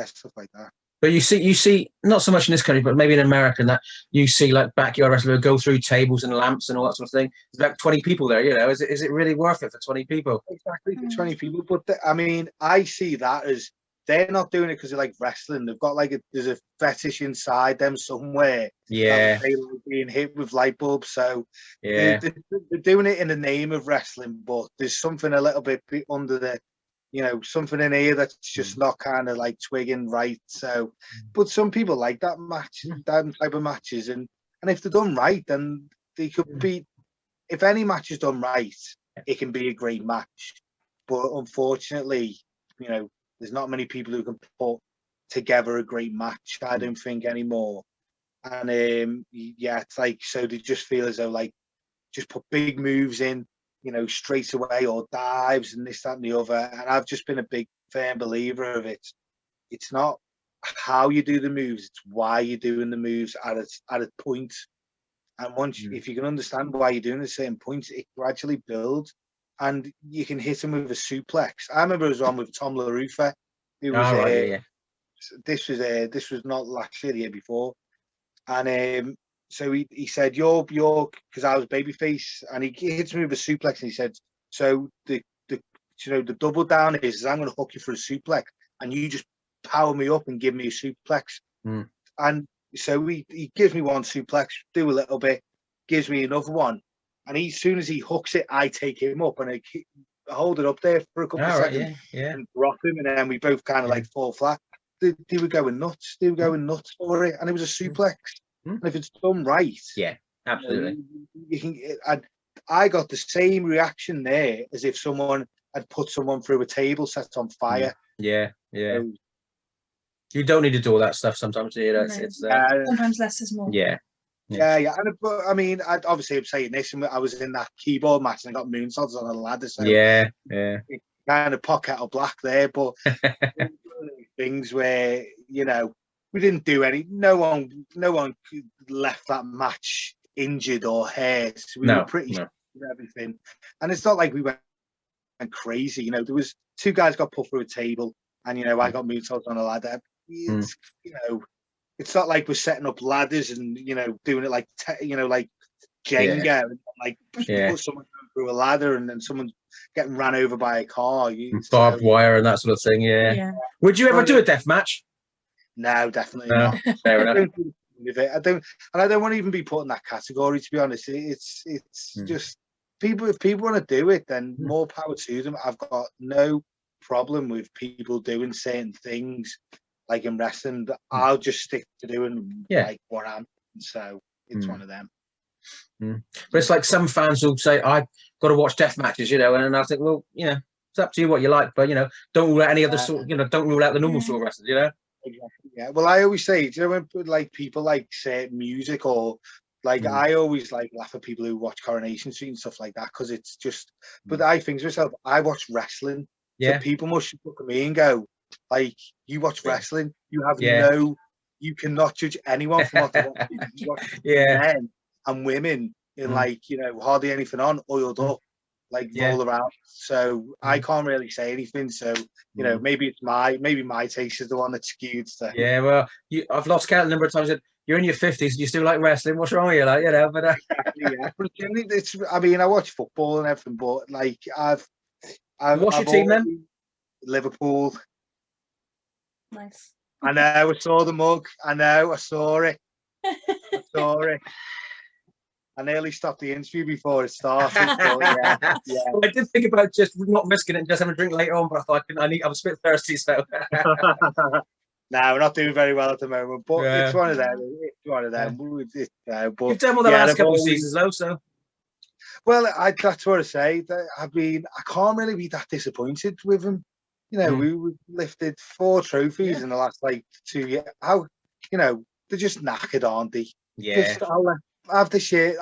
stuff like that. But you see, not so much in this country, but maybe in America, that you see like backyard wrestlers go through tables and lamps and all that sort of thing. There's about 20 people there. Is it really worth it for 20 people? Exactly, for 20 people. But I see that as they're not doing it because they like wrestling. They've got like there's a fetish inside them somewhere. Yeah. They like being hit with light bulbs. So they're doing it in the name of wrestling, but there's something a little bit under the, something in here that's just not kind of like twigging right. So, but some people like that type of matches, and if they're done right, then they could be. If any match is done right, it can be a great match. But unfortunately, there's not many people who can put together a great match, I don't think, anymore. And it's like, so they just feel as though like just put big moves in, straight away, or dives and this, that, and the other. And I've just been a big firm believer of it. It's not how you do the moves, it's why you're doing the moves at a point. And once, if you can understand why you're doing the certain points, it gradually builds. And you can hit him with a suplex. I remember it was on with Tom LaRufa. Who was This was not last year, the year before. And so he said, you're because I was babyface, and he hits me with a suplex, and he said, so the double down is I'm going to hook you for a suplex, and you just power me up and give me a suplex. And so he gives me one suplex, do a little bit, gives me another one. And as soon as he hooks it, I take him up and I hold it up there for a couple of seconds and drop him, and then we both kind of like fall flat. They were going nuts. They were going nuts for it, and it was a suplex. And if it's done right, absolutely, you can. I got the same reaction there as if someone had put someone through a table set on fire. Yeah. So, you don't need to do all that stuff sometimes, do you? Sometimes less is more. Yeah. But I mean, I'm saying this, and I was in that keyboard match and I got moonsaults on a ladder. So kind of pocket of black there, but things where we didn't do any. No one left that match injured or hurt. We were pretty with everything, and it's not like we went crazy. There was two guys got put through a table, and I got moonsaults on a ladder. It's, it's not like we're setting up ladders and doing it like like Jenga, and like put someone through a ladder and then someone getting ran over by a car. Barbed wire and that sort of thing. Yeah. Would you ever do a death match? No, definitely not. Fair enough. I don't want to even be put in that category, to be honest. It's just people. If people want to do it, then more power to them. I've got no problem with people doing certain things. like in wrestling, I'll just stick to doing like what I'm. So it's one of them. But it's like some fans will say, "I got to watch death matches," you know, and I think, well, you know, it's up to you what you like, but you know, don't rule out any other sort. You know, don't rule out the normal sort of wrestling, you know. Yeah. Well, I always say, do you know when like people like say music or like I always like laugh at people who watch Coronation Street and stuff like that because it's just. But I think to myself, I watch wrestling. Yeah. So people must look at me and go, like, you watch wrestling, you have you cannot judge anyone from what they watch. You watch men and women in like, you know, hardly anything on, oiled up, like roll around. So I can't really say anything. So, you know, maybe my taste is the one that's skewed. So. Yeah, well, I've lost count the number of times that you're in your 50s and you still like wrestling. What's wrong with you? Like, you know, but exactly, yeah. But it's, I mean, I watch football and everything, but like what's your team then? Liverpool. Nice. I know, I saw the mug. I know, I saw it. I saw it. I nearly stopped the interview before it started. But yeah. Well, I did think about just not risking it and just having a drink later on, but I thought I was a bit thirsty, so. No, we're not doing very well at the moment, but it's one of them. It's one of them. But you've done well the last couple of seasons, though, so. Well, that's what I say. I mean, I can't really be that disappointed with them. You know, we lifted 4 trophies in the last like 2 years. How, you know, they're just knackered, aren't they? Yeah. Just, have this year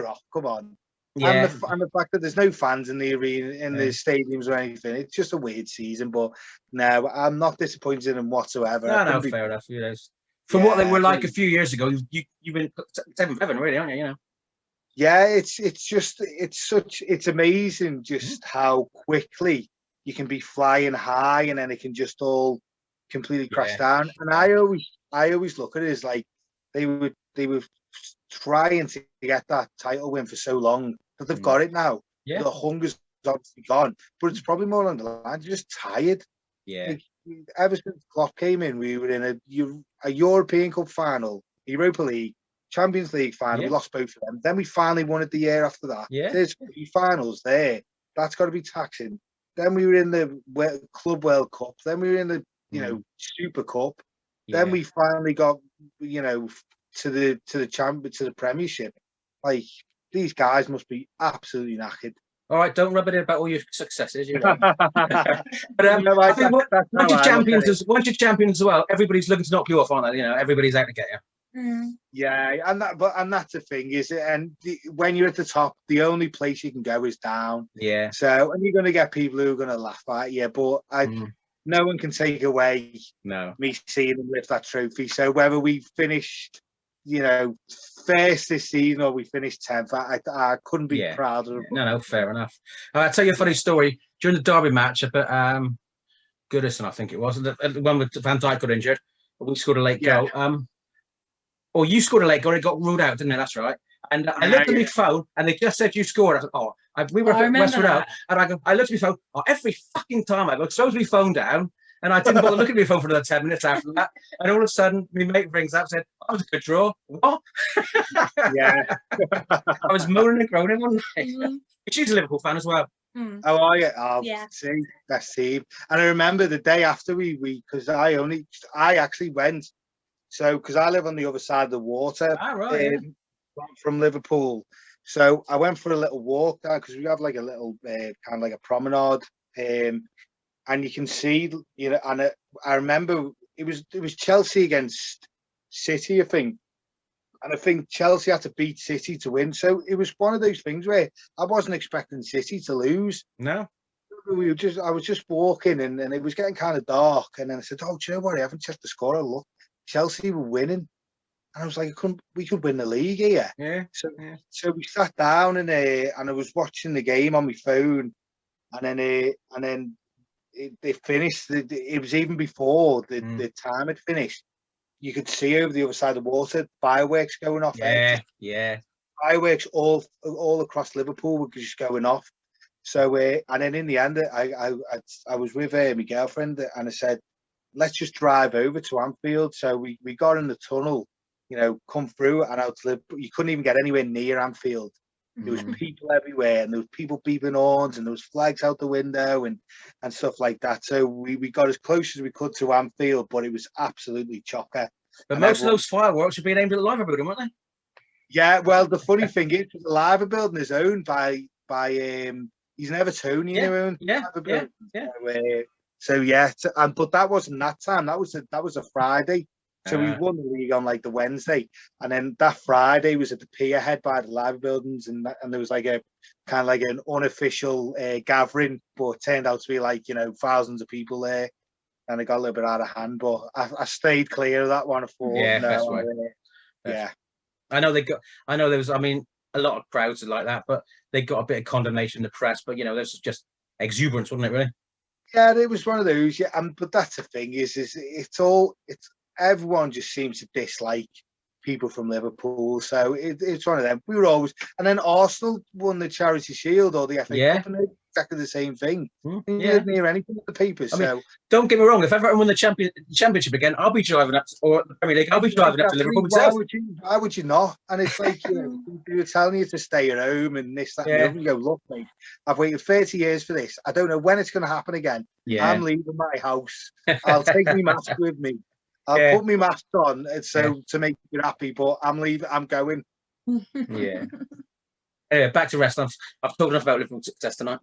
off. Come on. Yeah. And the fact that there's no fans in the arena, in the stadiums or anything, it's just a weird season. But no, I'm not disappointed in them whatsoever. No, fair enough. You know, from what they were like a few years ago, you've been 7th heaven, really, aren't you? You know. Yeah, it's amazing just how quickly you can be flying high and then it can just all completely crash down. And I always look at it as like they were trying to get that title win for so long that they've got it now. Yeah. The hunger's obviously gone, but it's probably more on the line. You're just tired. Yeah. Like, ever since Klopp came in, we were in a European Cup final, Europa League, Champions League final. We lost both of them. Then we finally won it the year after that. Yeah. There's 3 finals there. That's got to be taxing. Then we were in the Club World Cup. Then we were in the Super Cup. Then we finally got to the Premiership. Like, these guys must be absolutely knackered. All right, don't rub it in about all your successes. You know. But I think once you're champions as well, everybody's looking to knock you off, aren't they? You know, everybody's out to get you. Yeah, and that's the thing, is it? And when you're at the top, the only place you can go is down. Yeah. So, and you're going to get people who are going to laugh at you, but no one can take away me seeing them lift that trophy. So whether we finished, first this season or we finished 10th, I couldn't be prouder. No, fair enough. I'll tell you a funny story. During the Derby match up at Goodison, I think it was, the one with Van Dijk got injured, we scored a late goal. Or you scored a late goal, it got ruled out, didn't it? That's right. And I looked at my phone, and they just said you scored. I thought, we were at Wrestled out, and I looked at my phone. Every fucking time I closed my phone down, and I didn't bother looking at my phone for another 10 minutes after that. And all of a sudden, my mate rings up and said, "That was a good draw." What? Yeah. I was moaning and groaning one night. She's a Liverpool fan as well. Oh, are you? Oh, yeah. See, best team. And I remember the day after because I actually went. So, because I live on the other side of the water from Liverpool. So I went for a little walk down because we have like a little kind of like a promenade. And you can see, and I remember it was Chelsea against City, I think. And I think Chelsea had to beat City to win. So it was one of those things where I wasn't expecting City to lose. No. I was just walking and it was getting kind of dark. And then I said, "Oh, do you know what? I haven't checked the score. I look. Chelsea were winning." And I was like, we could win the league here. Yeah. So we sat down and I was watching the game on my phone. And then they finished. It was even before the time had finished. You could see over the other side of the water fireworks going off. Yeah. Fireworks all across Liverpool were just going off. So and then in the end, I was with my girlfriend and I said, "Let's just drive over to Anfield." So we got in the tunnel, come through and out to Liverpool. You couldn't even get anywhere near Anfield. There was people everywhere, and there was people beeping horns, and there was flags out the window and stuff like that. So we got as close as we could to Anfield, but it was absolutely chocker. But And most everyone- of those fireworks were being aimed at the Liver building, weren't they? Yeah, well, the funny thing is, the Liver building is owned by he's an Evertonian who owns the Liver building. So yeah, but that wasn't that time. That was a Friday. So we won the league on like the Wednesday, and then that Friday was at the pier head by the Live buildings, and there was like a kind of like an unofficial gathering, but it turned out to be like thousands of people there, and it got a little bit out of hand. But I stayed clear of that one. I thought, that's right. Yeah, I know there was. I mean, a lot of crowds are like that, but they got a bit of condemnation in the press. But this was just exuberance, wasn't it? Really? Yeah, it was one of those. Yeah, but that's the thing is everyone just seems to dislike people from Liverpool, so it's one of them. We were always, and then Arsenal won the Charity Shield or the FA Cup, and they did exactly the same thing. You didn't hear anything in the papers. I mean, don't get me wrong. If Everton won the championship again, I'll be driving up, or the Premier League, I'll be driving up to Liverpool myself. Why would you not? And it's like they were telling you to stay at home and this, that, and the other. You go, look, mate, I've waited 30 years for this. I don't know when it's going to happen again. I'm leaving my house. I'll take my mask with me. I'll put my mask on, so to make you happy. But I'm leaving. I'm going. Yeah. Anyway, back to wrestling. I've talked enough about Liverpool success tonight.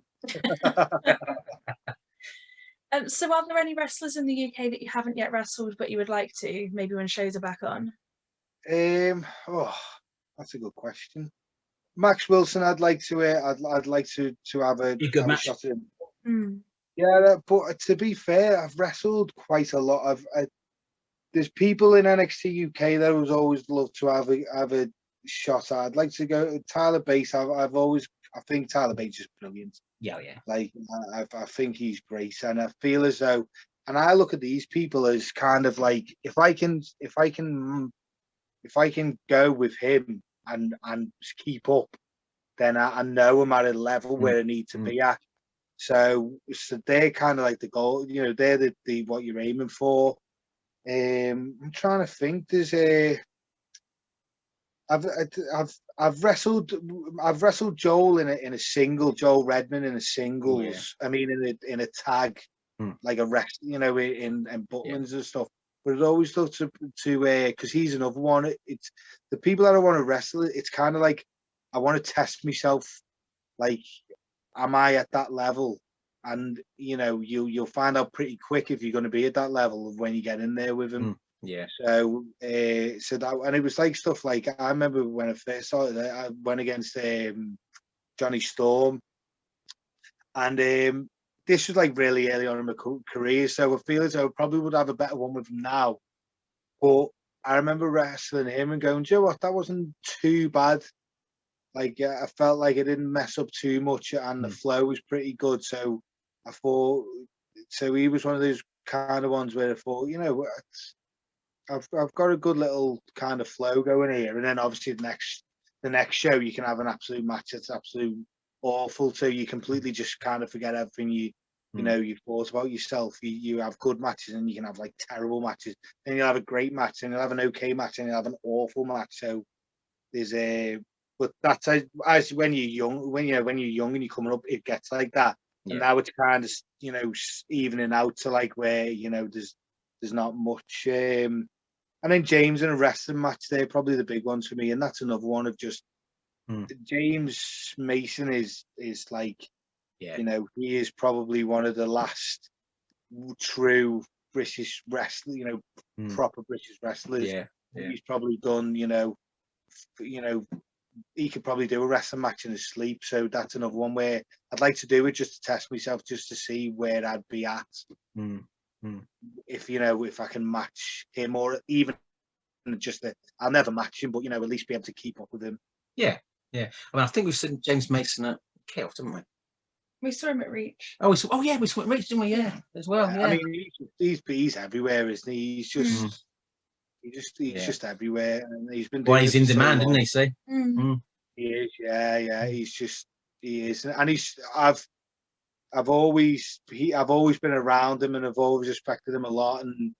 So are there any wrestlers in the UK that you haven't yet wrestled but you would like to, maybe when shows are back on? That's a good question. Max Wilson, I'd like to have a good match. Shot at him. Yeah, but to be fair, I've wrestled quite a lot. There's people in NXT UK that I was always love to have a shot at. I'd like to go Tyler Bates. I think Tyler Bates is brilliant. Yeah. Like I think he's great, and I feel as though, and I look at these people as kind of like if I can go with him and keep up, then I know I'm at a level where I need to be at. So they're kind of like the goal. They're the what you're aiming for. I'm trying to think. There's I've wrestled Joel in a single, Joel Redman in a singles. I mean in a tag, like a rest, in Butlins and stuff. But it's always looked to because he's another one. It's the people that I want to wrestle. It's kind of like I want to test myself. Like, am I at that level? And you'll find out pretty quick if you're going to be at that level of when you get in there with him. Yeah. So that, and it was like stuff like I remember when I first started, I went against Johnny Storm, and this was like really early on in my career. So I feel as though I probably would have a better one with him now. But I remember wrestling him and going, Joe, what, that wasn't too bad. Like I felt like I didn't mess up too much, and the flow was pretty good. So I thought, so he was one of those kind of ones where I thought, I've got a good little kind of flow going here, and then obviously the next show you can have an absolute match that's absolute awful. So you completely just kind of forget everything you thought about yourself. You have good matches, and you can have like terrible matches. Then you'll have a great match, and you'll have an okay match, and you'll have an awful match. So there's but that's as when you're young, when you're young and you're coming up, it gets like that. And now it's kind of evening out to like where there's not much. And then James in a wrestling match, they're probably the big ones for me, and that's another one of just James Mason is like he is probably one of the last true British wrestler, proper British wrestlers. He's probably done he could probably do a wrestling match in his sleep. So that's another one where I'd like to do it just to test myself, just to see where I'd be at. If I can match him, or even just I'll never match him, but at least be able to keep up with him. Yeah. I mean, I think we've seen James Mason at Chaos, haven't we? We saw him at Reach. We saw at Reach, didn't we? Yeah, as well. Yeah. I mean, he's everywhere, isn't he? He's just he's just everywhere, and he's been. He's in demand, isn't he? See, he is. Yeah. He is, and I've always been around him, and I've always respected him a lot. And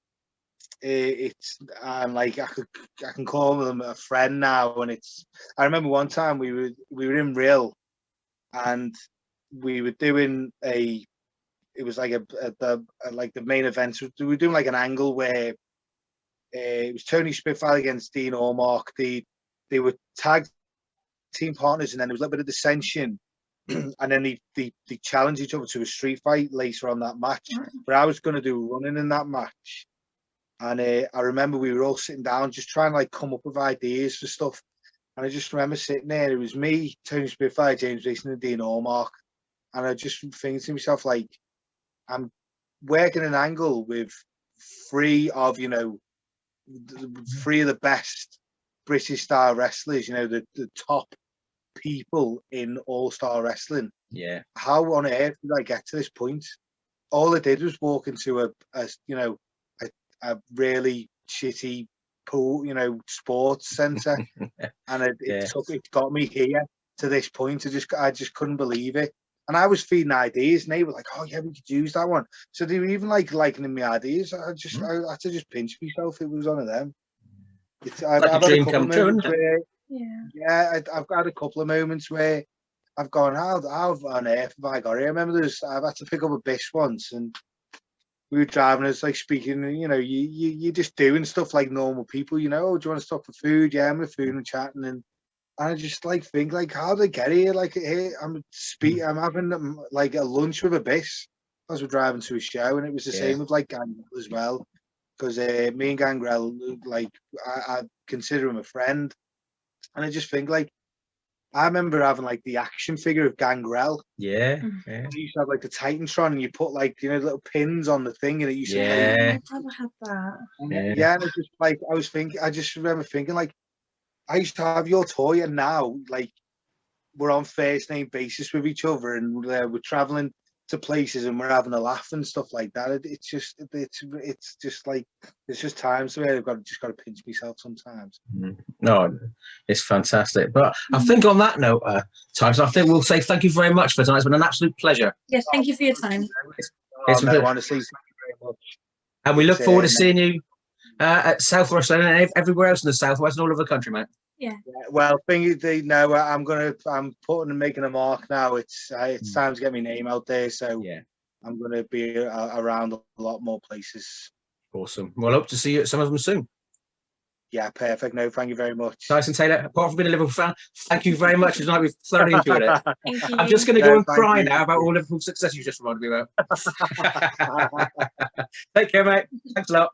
I'm like I can call them a friend now, and I remember one time we were in Real, and we were doing it was like like the main event. We were doing like an angle where it was Tony Spitfire against Dean Allmark. They were tag team partners, and then there was a little bit of dissension, and then they challenged each other to a street fight later on that match. But I was going to do running in that match, and I remember we were all sitting down just trying to like come up with ideas for stuff. And I just remember sitting there. It was me, Tony Spitfire, James Mason, and Dean Allmark, and I just thinking to myself like, I'm working an angle with three of the best British style wrestlers, the top people in all-star wrestling. Yeah. How on earth did I get to this point? All I did was walk into a really shitty pool, sports centre, and it got me here to this point. I just couldn't believe it. And I was feeding ideas, and they were like, "Oh yeah, we could use that one." So they were even like liking my ideas. I had to just pinch myself. It was one of them. I've had a couple of moments where, I've had a couple of moments where I've gone, how on earth have I got here? I remember I've had to pick up a bish once, and we were driving, it's like speaking, you're just doing stuff like normal people, oh, do you want to stop for food? Yeah, I'm with food and chatting, and I just like think like, how did I get here? Like, here I'm having like a lunch with a bish as we're driving to a show, and it was the same with like Gangrel as well, because me and Gangrel, like, I consider him a friend, and I just think like, I remember having like the action figure of Gangrel. Yeah. You used to have like the Titantron, and you put like little pins on the thing, and it used to I've never had that. and it's just like I just remember thinking like, I used to have your toy, and now like we're on first name basis with each other, and we're traveling to places, and we're having a laugh and stuff like that. It's just like there's just times where I've just got to pinch myself sometimes. No, it's fantastic. But I think on that note, Tyson, I think we'll say thank you very much for tonight. It's been an absolute pleasure. Yes, thank you for your time. Honestly, thank you very much. And we look forward to seeing you at South Wrestling and everywhere else in the Southwest and all over the country, mate. Yeah. Well, I'm making a mark now. It's time to get my name out there. So I'm gonna be around a lot more places. Awesome. Well, I hope to see you at some of them soon. Yeah, perfect. No, thank you very much. Tyson Taylor, apart from being a Liverpool fan, thank you very much. Tonight we've thoroughly enjoyed it. Thank you. I'm just going to go and cry now about all Liverpool success you just reminded me about. Take care, mate. Thanks a lot.